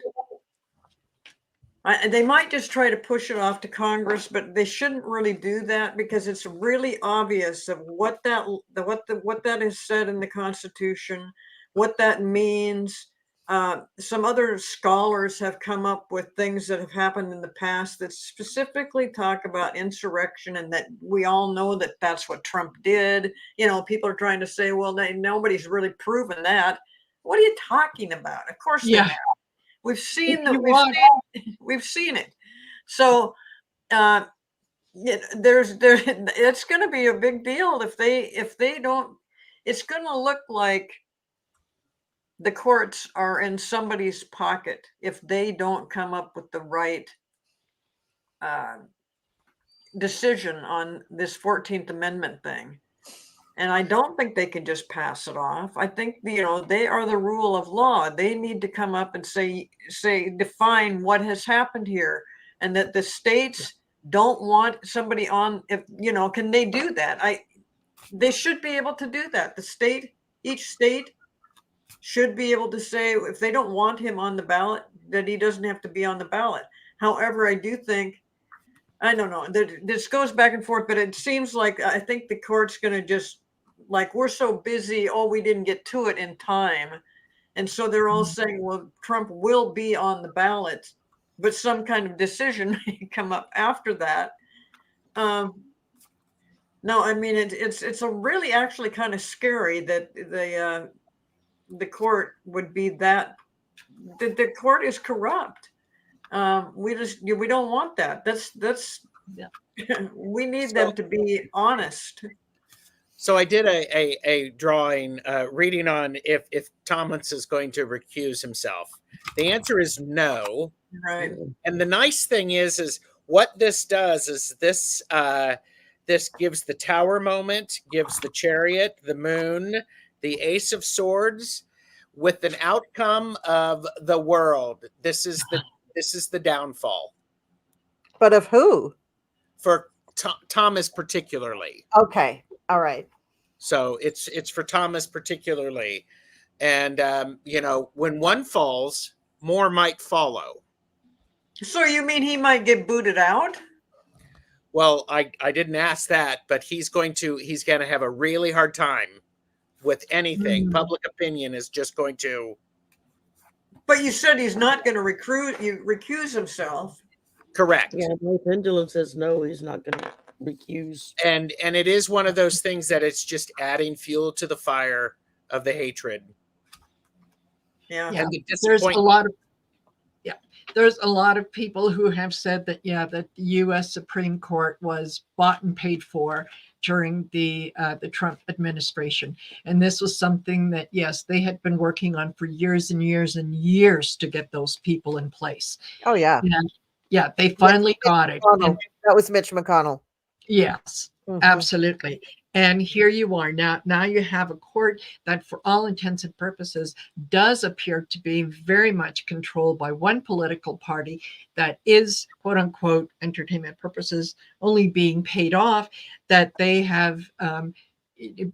they might just try to push it off to Congress, but they shouldn't really do that, because it's really obvious of what that is said in the Constitution, what that means. Some other scholars have come up with things that have happened in the past that specifically talk about insurrection, and that we all know that that's what Trump did. People are trying to say, well, nobody's really proven that. What are you talking about? Of course they have. We've seen we've seen it. So it's going to be a big deal if they don't. It's going to look like the courts are in somebody's pocket if they don't come up with the right decision on this 14th Amendment thing. And I don't think they can just pass it off. I think, they are the rule of law. They need to come up and define what has happened here, and that the states don't want somebody on. Can they do that? They should be able to do that. Each state should be able to say, if they don't want him on the ballot, that he doesn't have to be on the ballot. However, I do think, I don't know, this goes back and forth, but it seems like I think the court's going to just, we're so busy, we didn't get to it in time. And so they're all saying, well, Trump will be on the ballot, but some kind of decision may come up after that. No, I mean, it's a really actually kind of scary that the court would be that the court is corrupt. We don't want that. That's we need them to be honest. So I did a drawing reading on if Thomas is going to recuse himself. The answer is no. Right. And the nice thing is what this does is this gives the Tower moment, gives the Chariot, the Moon, the Ace of Swords, with an outcome of the world. This is the downfall. But of who? For Thomas particularly. Okay. All right. So it's for Thomas particularly. And when one falls, more might follow. So you mean he might get booted out? Well, I didn't ask that, but he's going to have a really hard time with anything. Public opinion is just going to. But you said he's not going to recuse himself. Correct. Yeah, my pendulum says no, he's not going to recuse. And it is one of those things that it's just adding fuel to the fire of the hatred. Yeah. And the There's a disappointment. there's a lot of people who have said that that the U.S. Supreme Court was bought and paid for during the Trump administration, and this was something that they had been working on for years and years and years to get those people in place. Oh yeah. And they finally got it. And, that was Mitch McConnell. yes, absolutely. And here you are now. Now you have a court that, for all intents and purposes, does appear to be very much controlled by one political party that is, quote unquote, entertainment purposes only being paid off. That they have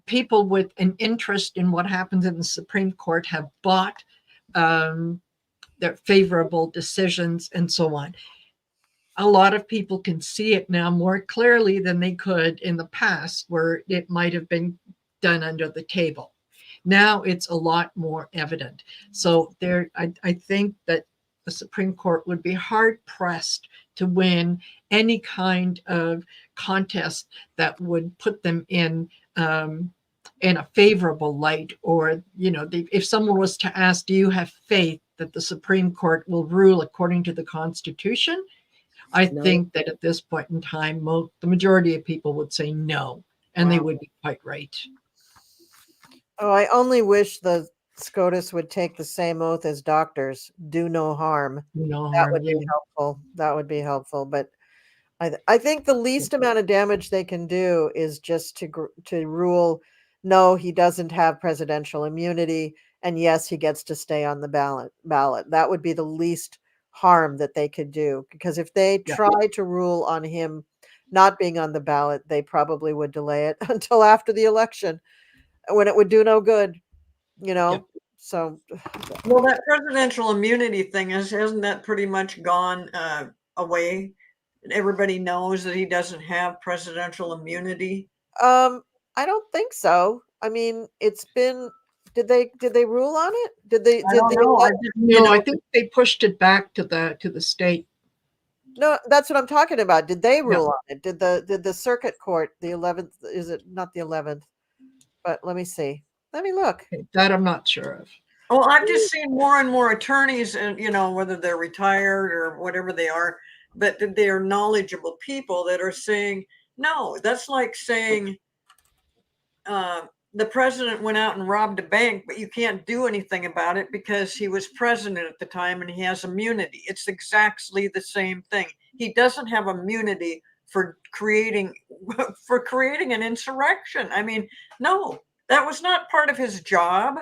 people with an interest in what happens in the Supreme Court have bought their favorable decisions and so on. A lot of people can see it now more clearly than they could in the past, where it might have been done under the table. Now it's a lot more evident. So I think that the Supreme Court would be hard pressed to win any kind of contest that would put them in a favorable light. Or, if someone was to ask, do you have faith that the Supreme Court will rule according to the Constitution? I think that at this point in time, the majority of people would say no, and they would be quite right. Oh, I only wish the SCOTUS would take the same oath as doctors: do no harm. That would be helpful. That would be helpful. But I think the least amount of damage they can do is just to rule, no, he doesn't have presidential immunity, and yes, he gets to stay on the ballot. That would be the least harm that they could do, because if they try to rule on him not being on the ballot, they probably would delay it until after the election, when it would do no good, So, well, that presidential immunity thing hasn't that pretty much gone away? Everybody knows that he doesn't have presidential immunity. I don't think so. I mean, it's been. Did they rule on it? I don't know. No, I think they pushed it back to the state. No, that's what I'm talking about. Did they rule on it? Did the circuit court, the 11th? Is it not the 11th? But let me see. Let me look. That I'm not sure of. Well, I've just seen more and more attorneys, and whether they're retired or whatever they are, but they are knowledgeable people that are saying no. That's like saying the president went out and robbed a bank, but you can't do anything about it because he was president at the time and he has immunity. It's exactly the same thing. He doesn't have immunity for creating an insurrection. I mean, no, that was not part of his job.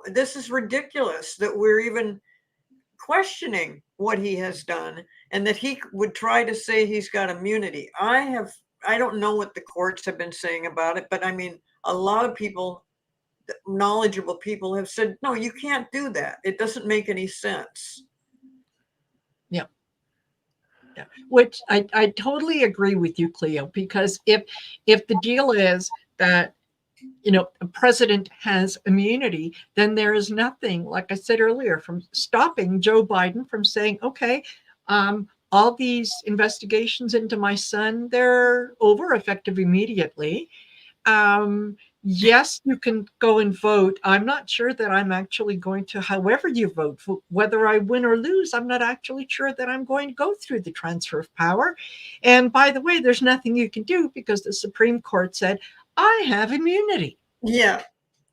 This is ridiculous that we're even questioning what he has done and that he would try to say he's got immunity. I don't know what the courts have been saying about it, but I mean, a lot of people, knowledgeable people, have said, no, you can't do that. It doesn't make any sense. Yeah. Which I totally agree with you, Cleo, because if the deal is that, a president has immunity, then there is nothing, like I said earlier, from stopping Joe Biden from saying, okay, all these investigations into my son, they're over, effective immediately. Yes, you can go and vote. I'm not sure that I'm actually going to, however you vote, whether I win or lose, I'm not actually sure that I'm going to go through the transfer of power. And by the way, there's nothing you can do because the Supreme Court said, I have immunity. Yeah,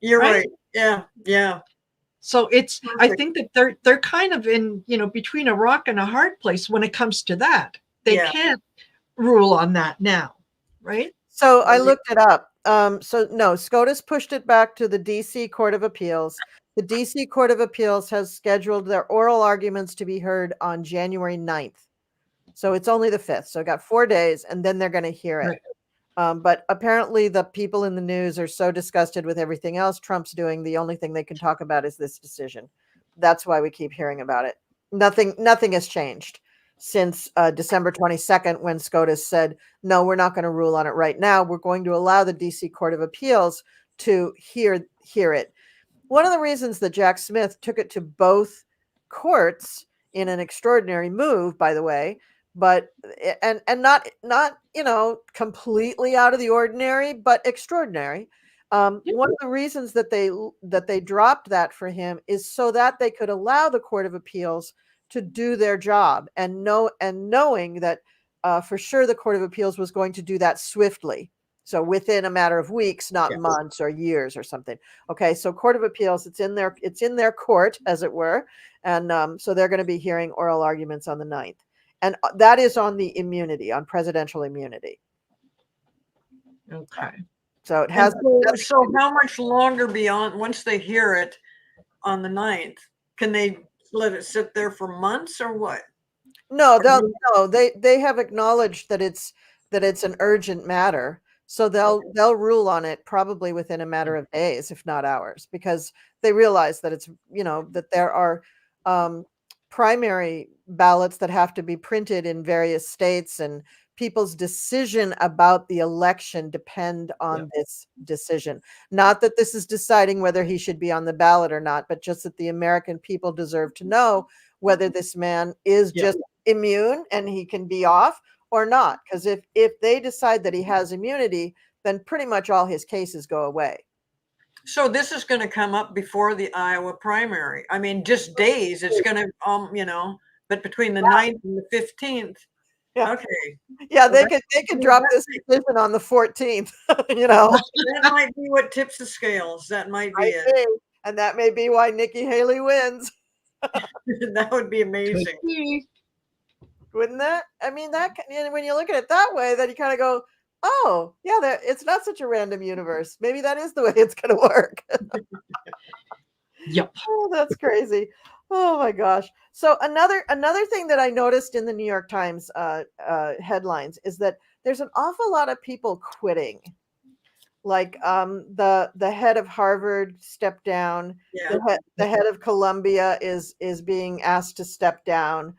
you're right. Yeah. So I think that they're kind of in, between a rock and a hard place when it comes to that. They can't rule on that now, right? So I looked it up. So no, SCOTUS pushed it back to the DC Court of Appeals. The DC Court of Appeals has scheduled their oral arguments to be heard on January 9th. So it's only the 5th. So I got 4 days and then they're going to hear it. But apparently the people in the news are so disgusted with everything else Trump's doing. The only thing they can talk about is this decision. That's why we keep hearing about it. Nothing has changed since December 22nd, when SCOTUS said, no, we're not going to rule on it right now. We're going to allow the DC Court of Appeals to hear it. One of the reasons that Jack Smith took it to both courts, in an extraordinary move, by the way, but and not completely out of the ordinary, but extraordinary. One of the reasons that they dropped that for him is so that they could allow the Court of Appeals to do their job, and knowing that for sure the Court of Appeals was going to do that swiftly. So within a matter of weeks, not months or years or something. Okay, so Court of Appeals, it's in their court, as it were, and so they're going to be hearing oral arguments on the 9th. And that is on the immunity, on presidential immunity. Okay. So it has. So how much longer beyond, once they hear it on the 9th, can they let it sit there for months or what? No, they have acknowledged that it's an urgent matter. So they'll rule on it probably within a matter of days, if not hours, because they realize that it's, that there are primary ballots that have to be printed in various states, and people's decision about the election depend on this decision. Not that this is deciding whether he should be on the ballot or not, but just that the American people deserve to know whether this man is just immune and he can be off or not. Because if they decide that he has immunity, then pretty much all his cases go away. So this is going to come up before the Iowa primary. I mean, just days. It's going to, but between the 9th and the 15th. Yeah. Okay. Yeah, they could drop this decision on the 14th. That might be what tips the scales. That might be it. And that may be why Nikki Haley wins. That would be amazing. Wouldn't that? I mean, when you look at it that way, then you kind of go, oh, yeah, it's not such a random universe. Maybe that is the way it's going to work. Yep. Oh, that's crazy. Oh my gosh. So another thing that I noticed in the New York Times headlines is that there's an awful lot of people quitting. Like the head of Harvard stepped down. Yeah. The head of Columbia is being asked to step down.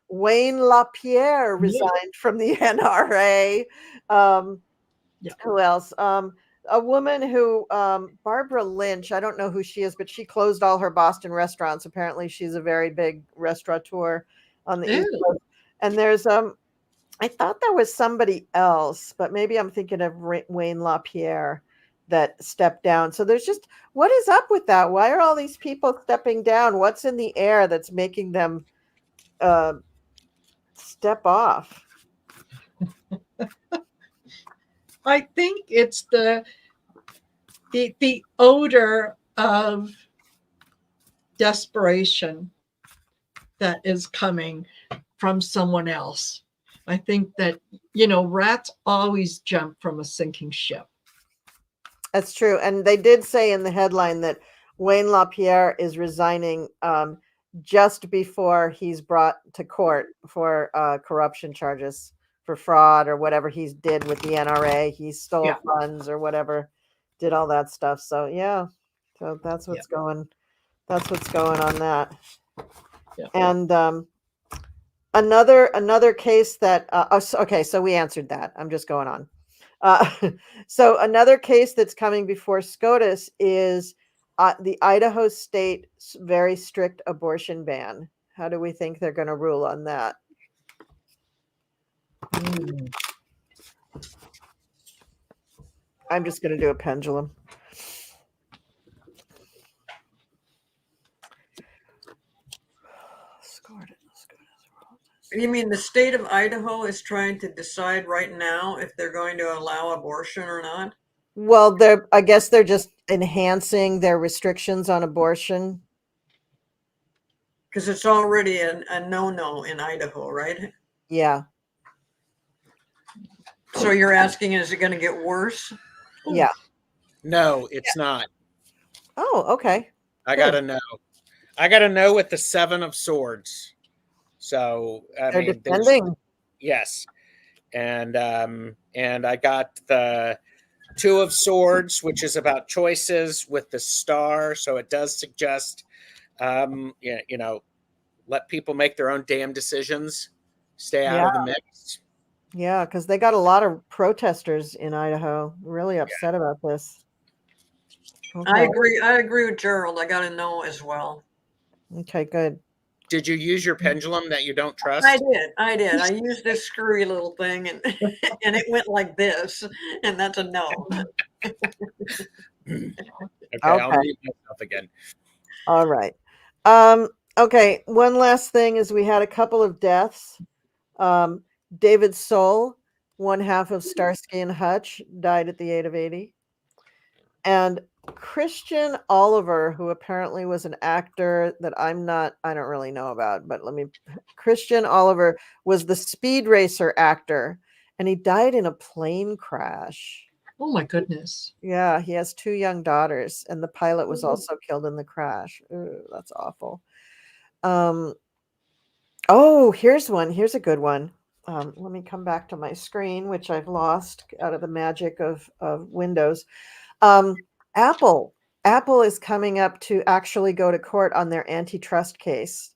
Wayne LaPierre resigned from the NRA. Who else? A woman who, Barbara Lynch, I don't know who she is, but she closed all her Boston restaurants. Apparently she's a very big restaurateur on the East Coast. And there's, I thought there was somebody else, but maybe I'm thinking of Wayne LaPierre that stepped down. So there's just, what is up with that? Why are all these people stepping down? What's in the air that's making them step off? I think it's the odor of desperation that is coming from someone else. I think that, rats always jump from a sinking ship. That's true. And they did say in the headline that Wayne LaPierre is resigning just before he's brought to court for corruption charges, for fraud or whatever he did with the NRA. He stole funds or whatever, did all that stuff. So so that's what's going. That's what's going on that. Yeah. And another case that okay, so we answered that. I'm just going on. So another case that's coming before SCOTUS is the Idaho state very strict abortion ban. How do we think they're going to rule on that? I'm just going to do a pendulum. You mean the state of Idaho is trying to decide right now if they're going to allow abortion or not? Well, I guess they're just enhancing their restrictions on abortion. Because it's already a no-no in Idaho, right? Yeah. So you're asking, is it going to get worse? Yeah. No, it's not. Oh, okay. I got to know. I got to know with the 7 of Swords. So they're defending. Yes. and I got the Two of Swords, which is about choices with the star. So it does suggest, let people make their own damn decisions. Stay out of the mix. Yeah, because they got a lot of protesters in Idaho really upset about this. Okay. I agree with Gerald. I got a no as well. Okay, good. Did you use your pendulum that you don't trust? I did. I used this screwy little thing, and and it went like this, and that's a no. Okay, I'll mute myself again. All right. Okay, one last thing is we had a couple of deaths. David Soul, one half of Starsky and Hutch, died at the age of 80. And Christian Oliver, who apparently was an actor that I don't really know about, but Christian Oliver was the Speed Racer actor, and he died in a plane crash. Oh my goodness. Yeah, he has 2 young daughters, and the pilot was also killed in the crash. Ooh, that's awful. Oh, here's one. Here's a good one. Let me come back to my screen, which I've lost out of the magic of Windows. Apple is coming up to actually go to court on their antitrust case.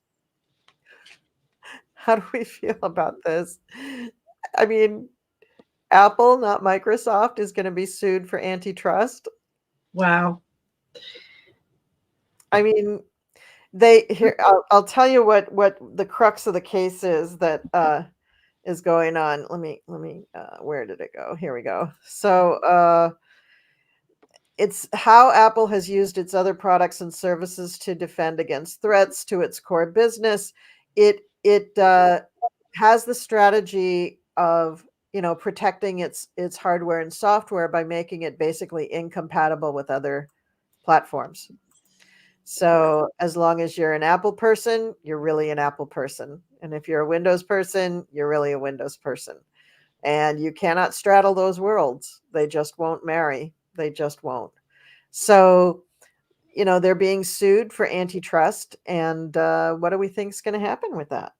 How do we feel about this? I mean, Apple, not Microsoft, is going to be sued for antitrust. Wow. I mean, I'll tell you what the crux of the case is that is going on. Let me where did it go? Here we go. So it's how Apple has used its other products and services to defend against threats to its core business. It has the strategy of protecting its hardware and software by making it basically incompatible with other platforms. So as long as you're an Apple person, you're really an Apple person. And if you're a Windows person, you're really a Windows person. And you cannot straddle those worlds. They just won't marry. They just won't. So, they're being sued for antitrust. And what do we think is going to happen with that?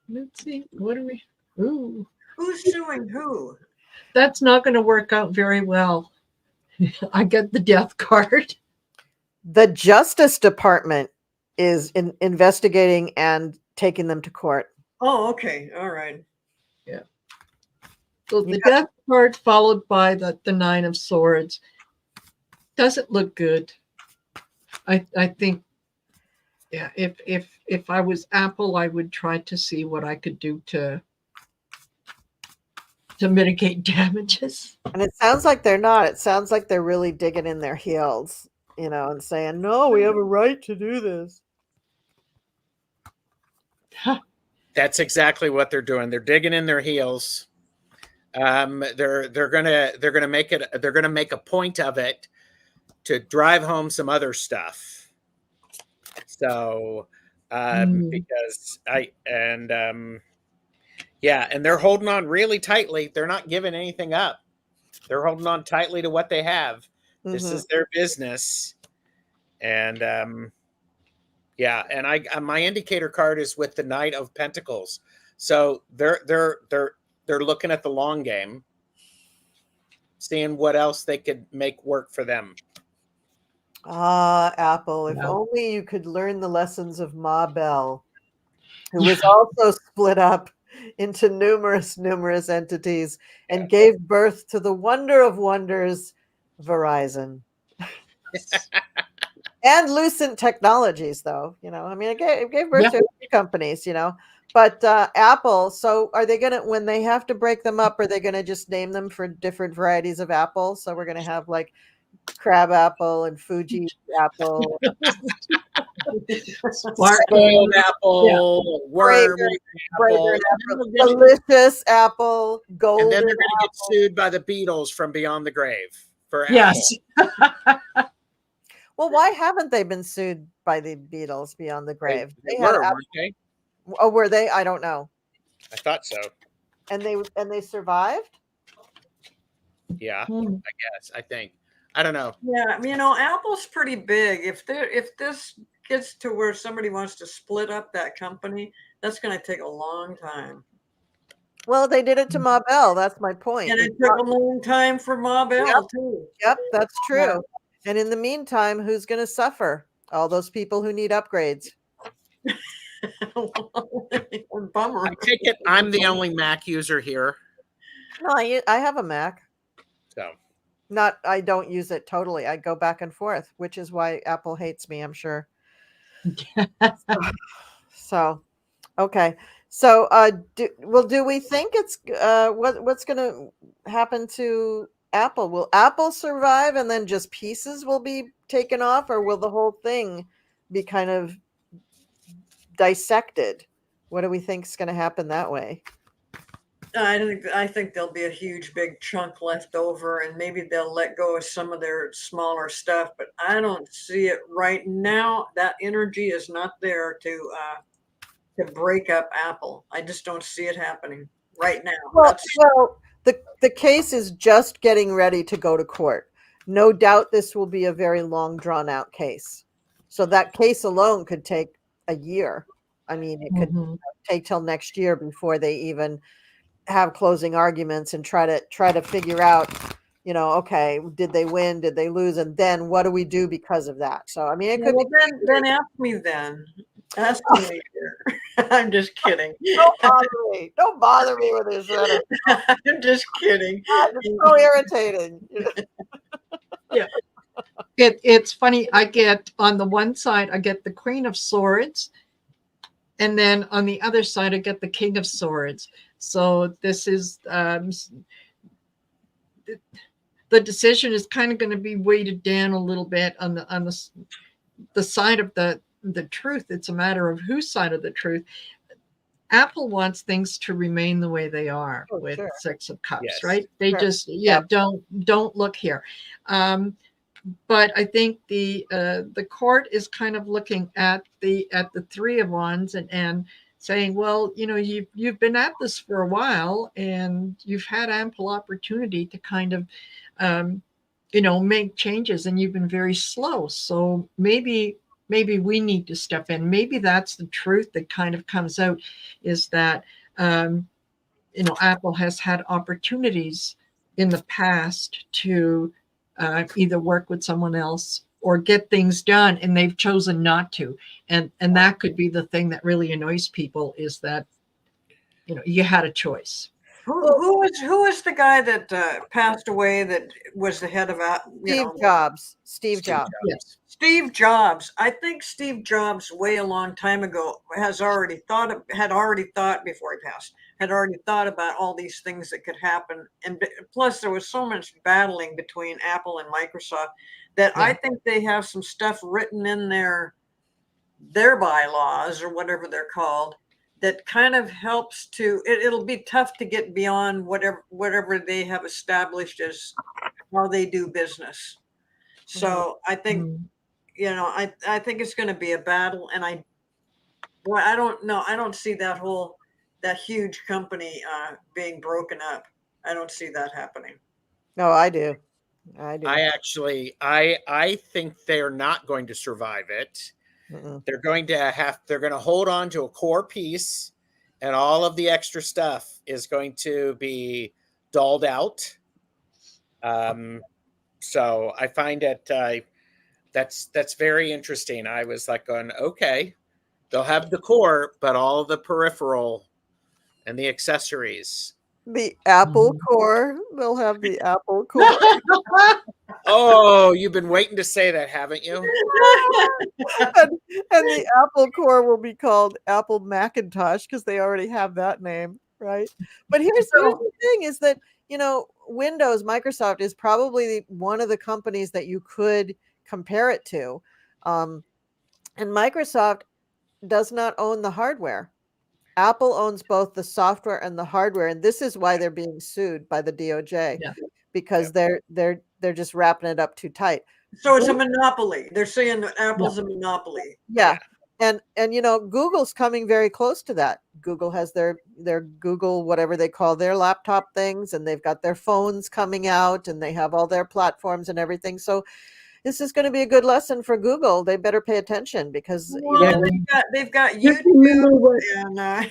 Let's see. What are we? Ooh. Who's suing who? That's not going to work out very well. I get the death card. The Justice Department is investigating and taking them to court. Oh, okay. All right. Yeah. So the death card followed by the 9 of Swords doesn't look good. I think, yeah, if I was Apple, I would try to see what I could do to mitigate damages. And it sounds like they're not. It sounds like they're really digging in their heels, and saying, no, we have a right to do this. That's exactly what they're doing. They're digging in their heels. They're gonna make a point of it to drive home some other stuff. So because and they're holding on really tightly. They're not giving anything up. They're holding on tightly to what they have. This is their business. And and my indicator card is with the Knight of Pentacles. So they're looking at the long game, seeing what else they could make work for them. Apple, if only you could learn the lessons of Ma Bell, who was also split up into numerous entities and gave birth to the wonder of wonders, Verizon. And Lucent Technologies, though, it gave birth to a few companies, but Apple. So are they going to, when they have to break them up, are they going to just name them for different varieties of apple? So we're going to have like crab apple and Fuji apple, spoiled apple, worm apple, delicious apple, golden. And then they're going to get sued by the Beatles from beyond the grave for yes. Well, why haven't they been sued by the Beatles beyond the grave? They were, weren't they? Oh, were they? I don't know. I thought so. And they survived? Yeah, I guess. I think. I don't know. Yeah, Apple's pretty big. If this gets to where somebody wants to split up that company, That's going to take a long time. Well, they did it to Ma Bell. That's my point. And it took a long time for Ma Bell, too. Yep, that's true. And in the meantime, who's going to suffer? All those people who need upgrades. Bummer. I take it I'm the only Mac user here. No, I have a Mac. So I don't use it totally. I go back and forth, which is why Apple hates me, I'm sure. So, okay. So, do we think it's what's going to happen to Apple? Will Apple survive and then just pieces will be taken off, or will the whole thing be kind of dissected? What do we think is going to happen that way? I think there'll be a huge big chunk left over, and maybe they'll let go of some of their smaller stuff, but I don't see it right now. That energy is not there to break up Apple. I just don't see it happening right now. Well, the case is just getting ready to go to court. No doubt this will be a very long, drawn out case. So that case alone could take a year. I mean, it could take till next year before they even have closing arguments and try to figure out, okay, did they win? Did they lose? And then what do we do because of that? So, I mean, it could be. Then ask me then. Ask me later. I'm just kidding. Don't bother me. Don't bother me with this. I'm just kidding. It's so irritating. Yeah. It's funny. I get on the one side, I get the Queen of Swords. And then on the other side, I get the King of Swords. So this is the decision is kind of going to be weighted down a little bit on the side of the truth. It's a matter of whose side of the truth. Apple wants things to remain the way they are with sure. Six of Cups, Yes. right? They Sure. just don't look here. But I think the court is kind of looking at the Three of Wands and saying, well, you've been at this for a while and you've had ample opportunity to kind of make changes, and you've been very slow. So maybe we need to step in. Maybe that's the truth that kind of comes out, is that Apple has had opportunities in the past to either work with someone else or get things done, and they've chosen not to. And that could be the thing that really annoys people, is that you had a choice. Who was the guy that passed away that was the head of Jobs. Steve Jobs. Yes. Steve Jobs. I think Steve Jobs, way a long time ago, had already thought before he passed, had already thought about all these things that could happen. And plus, there was so much battling between Apple and Microsoft that I think they have some stuff written in their bylaws, or whatever they're called, that kind of helps to. It'll be tough to get beyond whatever they have established as how they do business. So I think. I think it's going to be a battle, and I don't know. I don't see that huge company being broken up. I don't see that happening. No, I do. I think they're not going to survive it. Mm-mm. They're going to hold on to a core piece, and all of the extra stuff is going to be dulled out. So I find it. That's very interesting. I was like going, okay, they'll have the core, but all the peripheral and the accessories. The Apple core. They'll have the Apple core. Oh, you've been waiting to say that, haven't you? and the Apple core will be called Apple Macintosh because they already have that name, right? But here's the thing: is that Windows, Microsoft is probably one of the companies that you could compare it to, and Microsoft does not own the hardware. Apple owns both the software and the hardware, and this is why they're being sued by the DOJ, because they're just wrapping it up too tight. So it's a monopoly. They're saying that Apple's a monopoly. Yeah. And Google's coming very close to that. Google has their Google, whatever they call their laptop things, and they've got their phones coming out, and they have all their platforms and everything. So this is going to be a good lesson for Google. They better pay attention because Well, they've got Just remember YouTube what,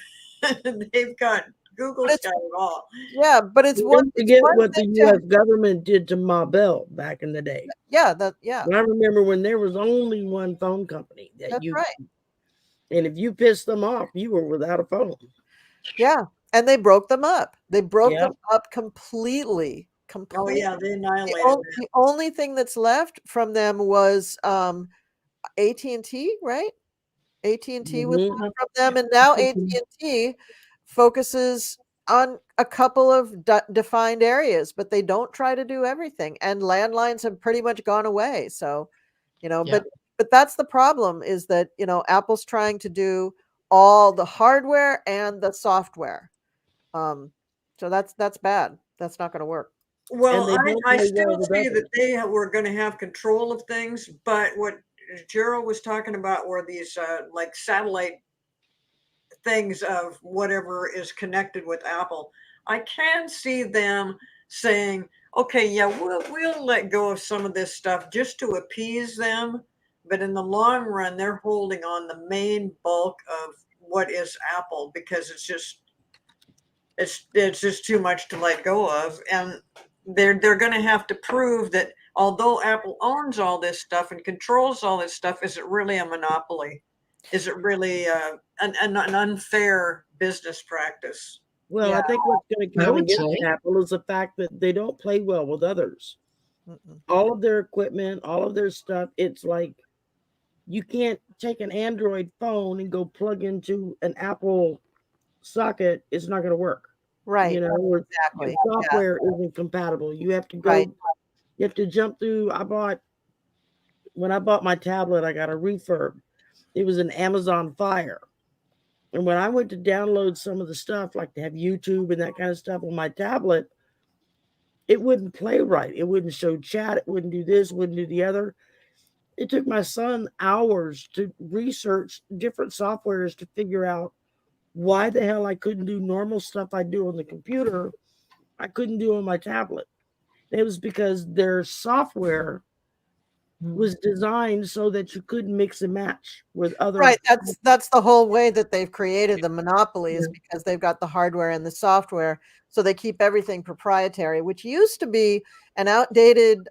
and they've got Google's got it all. yeah, but it's one. don't It's forget one what the thing U.S. government did to Ma Bell back in the day. yeah, I remember when there was only one phone company that that's you, right. and if you pissed them off, you were without a phone. Yeah, and they broke them up. They broke Yep. them up completely. Oh Completely. yeah, they annihilated The only thing that's left from them was AT&T, right? AT&T was Mhm. left from them, and now AT&T focuses on a couple of defined areas, but they don't try to do everything. And landlines have pretty much gone away. So, Yeah. but that's the problem, is that Apple's trying to do all the hardware and the software. So that's bad. That's not going to work. Well, they don't I play well still with see that others. they were going to have control of things, but what Gerald was talking about were these like satellite things of whatever is connected with Apple. I can see them saying, okay, yeah, we'll let go of some of this stuff just to appease them, but in the long run, they're holding on the main bulk of what is Apple because it's just too much to let go of, and they're going to have to prove that although Apple owns all this stuff and controls all this stuff, is it really a monopoly? Is it really an unfair business practice? Well, Yeah. I think what's going to I come would against say. Apple is the fact that they don't play well with others. Mm-mm. All of their equipment, all of their stuff, it's like you can't take an Android phone and go plug into an Apple socket. It's not going to work. Right. You know, or Exactly. your software isn't compatible. You have to go, Right. you have to jump through. When I bought my tablet, I got a refurb. It was an Amazon Fire. And when I went to download some of the stuff, like to have YouTube and that kind of stuff on my tablet, it wouldn't play right. It wouldn't show chat. It wouldn't do this, wouldn't do the other. It took my son hours to research different softwares to figure out why the hell I couldn't do normal stuff I do on the computer, I couldn't do on my tablet. It was because their software was designed so that you couldn't mix and match with other. Right. That's the whole way that they've created the monopoly, is because they've got the hardware and the software, so they keep everything proprietary, which used to be an outdated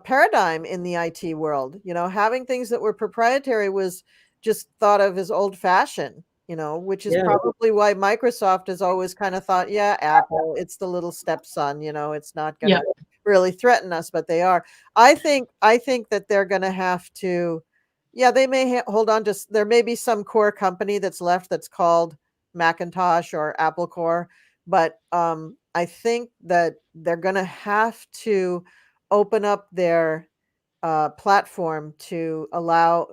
paradigm in the IT world. Having things that were proprietary was just thought of as old fashioned, which is probably why Microsoft has always kind of thought, yeah, Apple, it's the little stepson, it's not going to really threaten us, but they are. I think that they're going to have to, they may hold on to, there may be some core company that's left that's called Macintosh or Apple Core, but I think that they're going to have to open up their platform to allow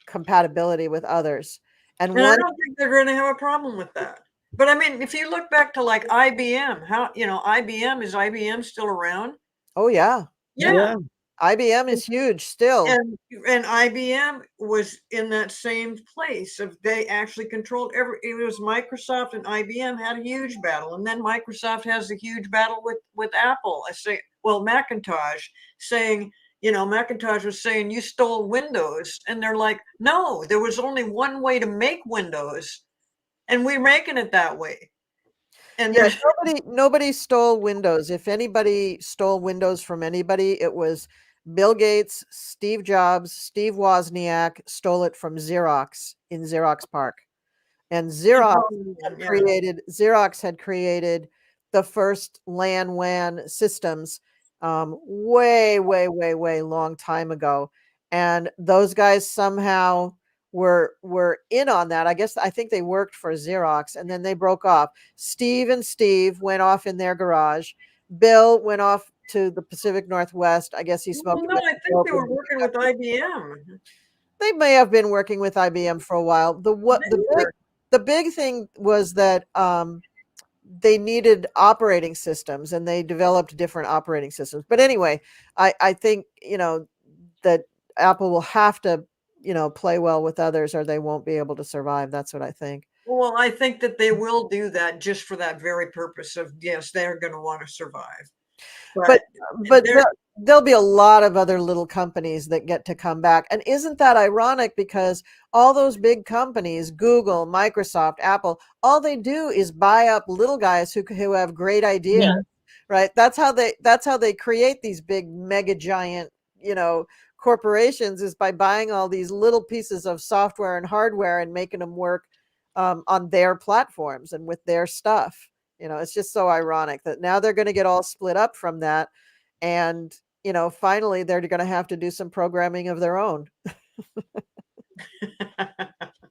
compatibility with others. And I don't think they're going to have a problem with that. But I mean, if you look back to like IBM, how is IBM still around? Oh yeah. Yeah. IBM is huge still. And IBM was in that same place of they actually controlled it was Microsoft and IBM had a huge battle. And then Microsoft has a huge battle with Apple. Macintosh saying, Macintosh was saying you stole Windows. And they're like, no, there was only one way to make Windows. And we're making it that way. And nobody stole Windows. If anybody stole Windows from anybody, it was Bill Gates, Steve Jobs, Steve Wozniak stole it from Xerox in Xerox PARC. And Xerox had created the first LAN WAN systems way long time ago. And those guys somehow were in on that. I think they worked for Xerox, and then they broke off. Steve and Steve went off in their garage. Bill went off to the Pacific Northwest. I guess he smoked. Well, no, I think they were working with IBM. They may have been working with IBM for a while. The big thing was that they needed operating systems, and they developed different operating systems. But anyway, I think that Apple will have to play well with others, or they won't be able to survive. That's what I think. Well, I think that they will do that just for that very purpose of, yes, they're going to want to survive. But there'll be a lot of other little companies that get to come back. And isn't that ironic? Because all those big companies, Google, Microsoft, Apple, all they do is buy up little guys who have great ideas, Yeah. right? That's how they create these big mega giant, corporations, is by buying all these little pieces of software and hardware and making them work on their platforms and with their stuff. It's just so ironic that now they're going to get all split up from that. And, finally, they're going to have to do some programming of their own.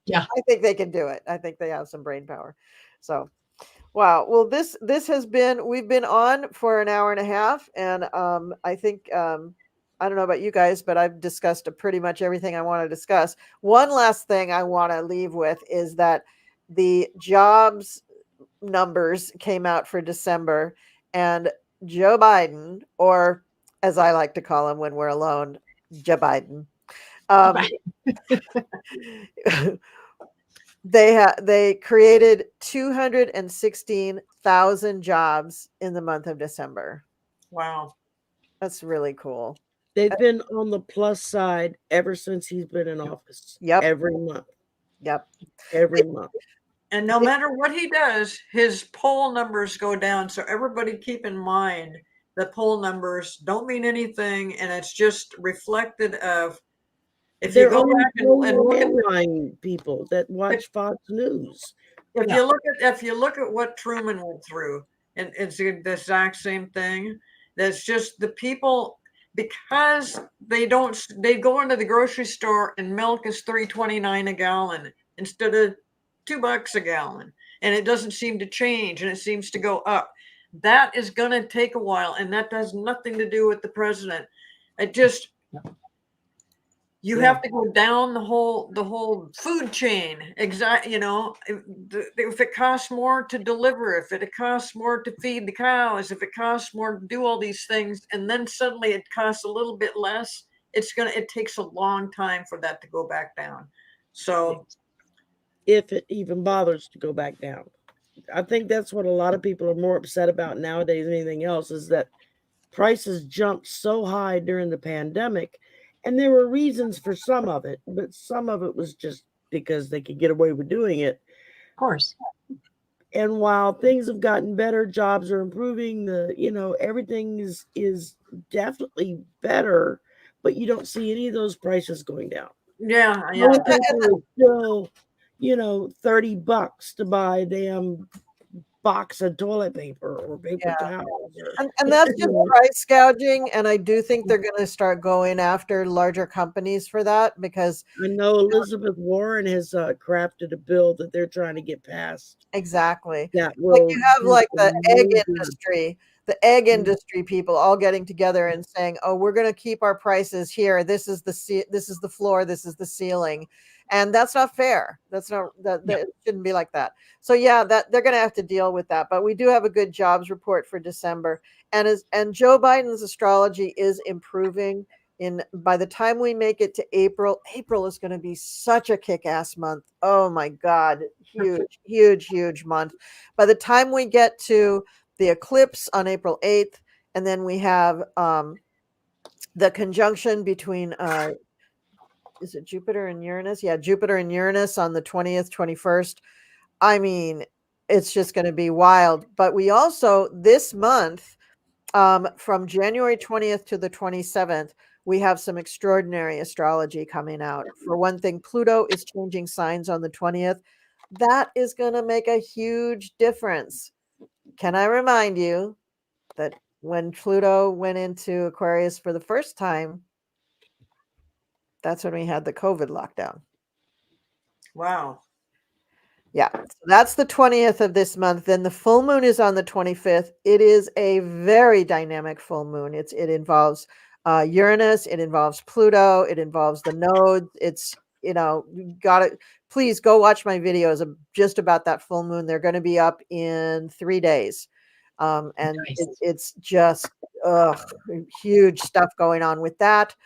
Yeah. I think they can do it. I think they have some brain power. So, wow. Well, this has been, we've been on for an hour and a half. And I think, I don't know about you guys, but I've discussed pretty much everything I want to discuss. One last thing I want to leave with is that the jobs numbers came out for December, and Joe Biden, or as I like to call him when we're alone, Joe Biden, they created 216,000 jobs in the month of December. Wow. That's really cool. They've been on the plus side ever since he's been in office. Yep. Every month. Yep. Every month. And no matter what he does, his poll numbers go down. So everybody keep in mind that poll numbers don't mean anything, and it's just reflected of, if you go back and look at people that watch Fox News. If you look at what Truman went through, and it's the exact same thing. That's just the people, because they go into the grocery store and milk is $3.29 a gallon instead of $2 a gallon, and it doesn't seem to change, and it seems to go up. That is going to take a while, and that has nothing to do with the president. It just, you have to go down the whole food chain. Exactly. If it costs more to deliver, if it costs more to feed the cows, if it costs more to do all these things, and then suddenly it costs a little bit less, it takes a long time for that to go back down. So, if it even bothers to go back down, I think that's what a lot of people are more upset about nowadays than anything else, is that prices jumped so high during the pandemic. And there were reasons for some of it, but some of it was just because they could get away with doing it. Of course. And while things have gotten better, jobs are improving, everything is definitely better, but you don't see any of those prices going down. Yeah. Still, $30 to buy a damn box of toilet paper or paper towels. And that's just price gouging. And I do think they're going to start going after larger companies for that, because I know Elizabeth Warren has crafted a bill that they're trying to get passed. Exactly. That like you have like the egg industry. The egg industry people all getting together and saying, "Oh, we're going to keep our prices here. This is the floor. This is the ceiling," and that's not fair. That's not that. It shouldn't be like that. So that they're going to have to deal with that. But we do have a good jobs report for December, and Joe Biden's astrology is improving. By the time we make it to April is going to be such a kick-ass month. Oh my God, huge month. By the time we get to the eclipse on April 8th, and then we have the conjunction between is it Jupiter and Uranus? Yeah, Jupiter and Uranus on the 20th, 21st. I mean, it's just going to be wild. But we also, this month, from January 20th to the 27th, we have some extraordinary astrology coming out. For one thing, Pluto is changing signs on the 20th. That is going to make a huge difference. Can I remind you that when Pluto went into Aquarius for the first time, that's when we had the COVID lockdown. Wow. Yeah, so that's the 20th of this month. Then the full moon is on the 25th. It is a very dynamic full moon. It involves Uranus. It involves Pluto. It involves the nodes. It's, please go watch my videos just about that full moon. They're going to be up in 3 days. And Nice. it's just huge stuff going on with that.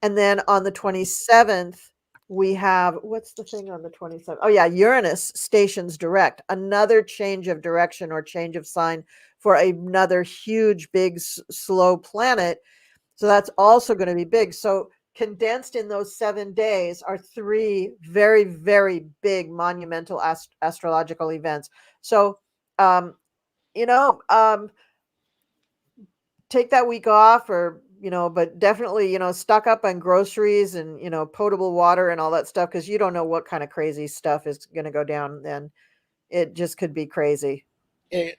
And then on the 27th, we have, what's the thing on the 27th? Oh yeah, Uranus stations direct, another change of direction or change of sign for another huge, big, slow planet. So that's also going to be big. So condensed in those 7 days are 3 very, very big monumental astrological events. So, you know, take that week off, or, you know, but definitely, you know, stock up on groceries and, you know, potable water and all that stuff, because you don't know what kind of crazy stuff is going to go down then. It just could be crazy.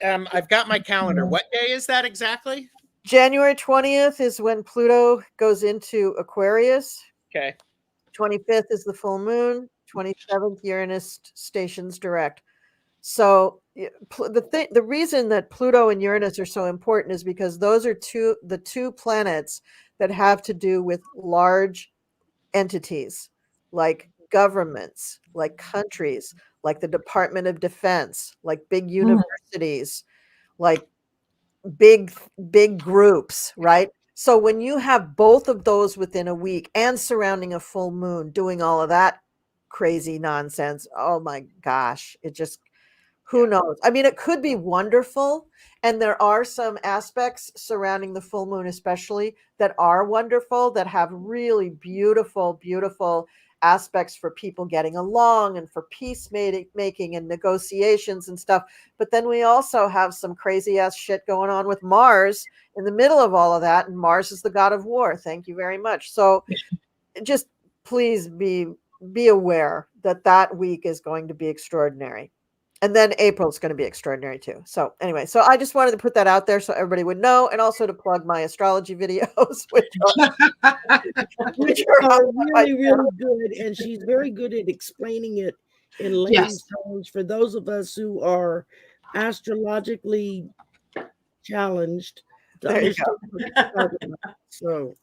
I've got my calendar. What day is that exactly? January 20th is when Pluto goes into Aquarius. Okay. 25th is the full moon. 27th, Uranus stations direct. So the reason that Pluto and Uranus are so important is because those are the two planets that have to do with large entities, like governments, like countries, like the Department of Defense, like big universities, like big groups, right? So when you have both of those within a week and surrounding a full moon doing all of that crazy nonsense, oh my gosh, it just, who knows? I mean, it could be wonderful, and there are some aspects surrounding the full moon especially that are wonderful, that have really beautiful aspects for people getting along and for peace making and negotiations and stuff. But then we also have some crazy ass shit going on with Mars in the middle of all of that, and Mars is the god of war. Thank you very much. So just please be aware that that week is going to be extraordinary. And then April's going to be extraordinary too. So anyway, so I just wanted to put that out there so everybody would know, and also to plug my astrology videos, which are really good. And she's very good at explaining it in layman's terms for those of us who are astrologically challenged. There you go. So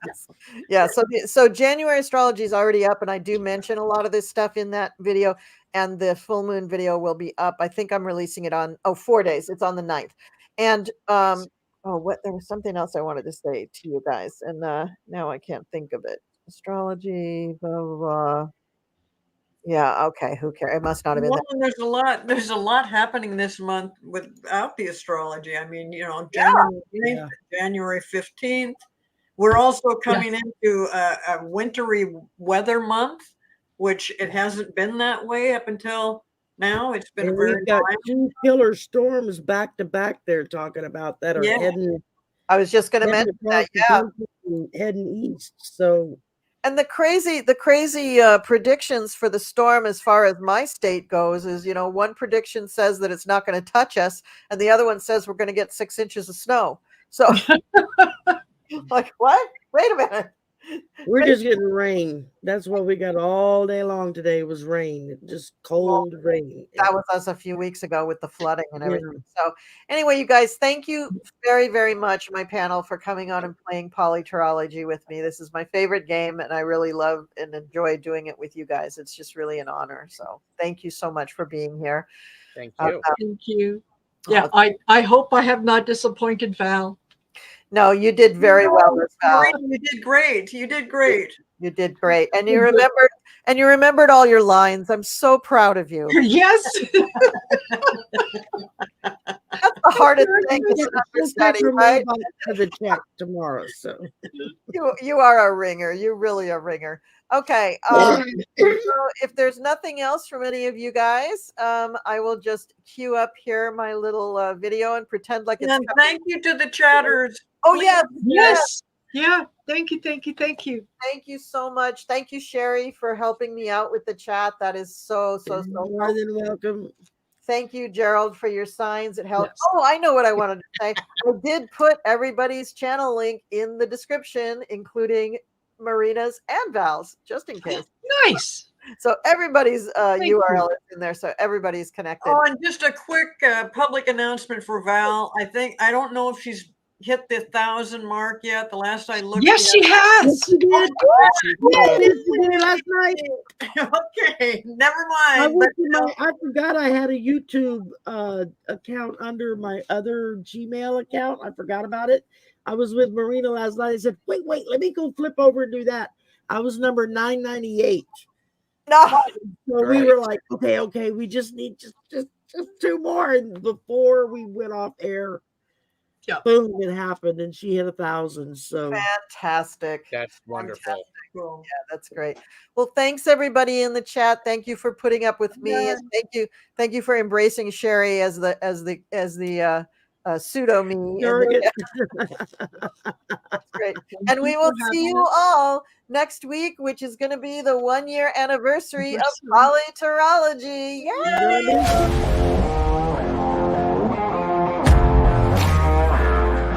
yeah, so January astrology is already up, and I do mention a lot of this stuff in that video, and the full moon video will be up. I think I'm releasing it on 4 days. It's on the 9th. And there was something else I wanted to say to you guys, and now I can't think of it. Astrology, blah blah blah. Yeah, okay, who cares? It must not have been that. There's a lot happening this month without the astrology. I mean, you know, January 8th, January 15th. We're also coming into a wintry weather month, which it hasn't been that way up until now. It's been we've got 2 killer storms back to back they're talking about that are heading. I was just going to mention that, heading east. So, and the crazy predictions for the storm as far as my state goes is, you know, one prediction says that it's not going to touch us, and the other one says we're going to get 6 inches of snow. So like, what? Wait a minute. We're just getting rain. That's what we got all day long today was rain. Just cold rain. That was us a few weeks ago with the flooding and everything. So anyway, you guys, thank you very, very much, my panel, for coming on and playing Politarology with me. This is my favorite game, and I really love and enjoy doing it with you guys. It's just really an honor. So thank you so much for being here. Thank you. Thank you. Yeah, I hope I have not disappointed Val. No, you did very well, Val. You did great. You did great. You did great. And you remembered all your lines. I'm so proud of you. Yes. That's the hardest thing to understand, right? For the check tomorrow. So you are a ringer. You're really a ringer. Okay. So if there's nothing else from any of you guys, I will just cue up here my little video and pretend like it's. And thank you to the chatters. Oh yeah. Yes. Yeah. Thank you. Thank you. Thank you. Thank you so much. Thank you, Shari, for helping me out with the chat. That is so more than welcome. Thank you, Gerald, for your signs. It helped. Yes. Oh, I know what I wanted to say. I did put everybody's channel link in the description, including Marina's and Val's, just in case. Nice. So everybody's URL is in there, so everybody's connected. Oh, and just a quick public announcement for Val. I don't know if she's hit the 1,000 mark yet. The last I looked. Yes, she has. She did. Last night. Okay, never mind. I forgot I had a YouTube account under my other Gmail account. I forgot about it. I was with Marina last night. I said, wait, let me go flip over and do that. I was number 998. No. So we were like, okay, we just need just 2 more before we went off air. Yeah. boom, it happened, and she hit 1,000. So Fantastic. That's wonderful. Cool. Yeah, that's great. Well, thanks everybody in the chat. Thank you for putting up with me, and thank you for embracing Shari as the pseudo me. Surrogate. That's great. And we will see you all next week, which is going to be the 1-year anniversary of Politarology. Yay!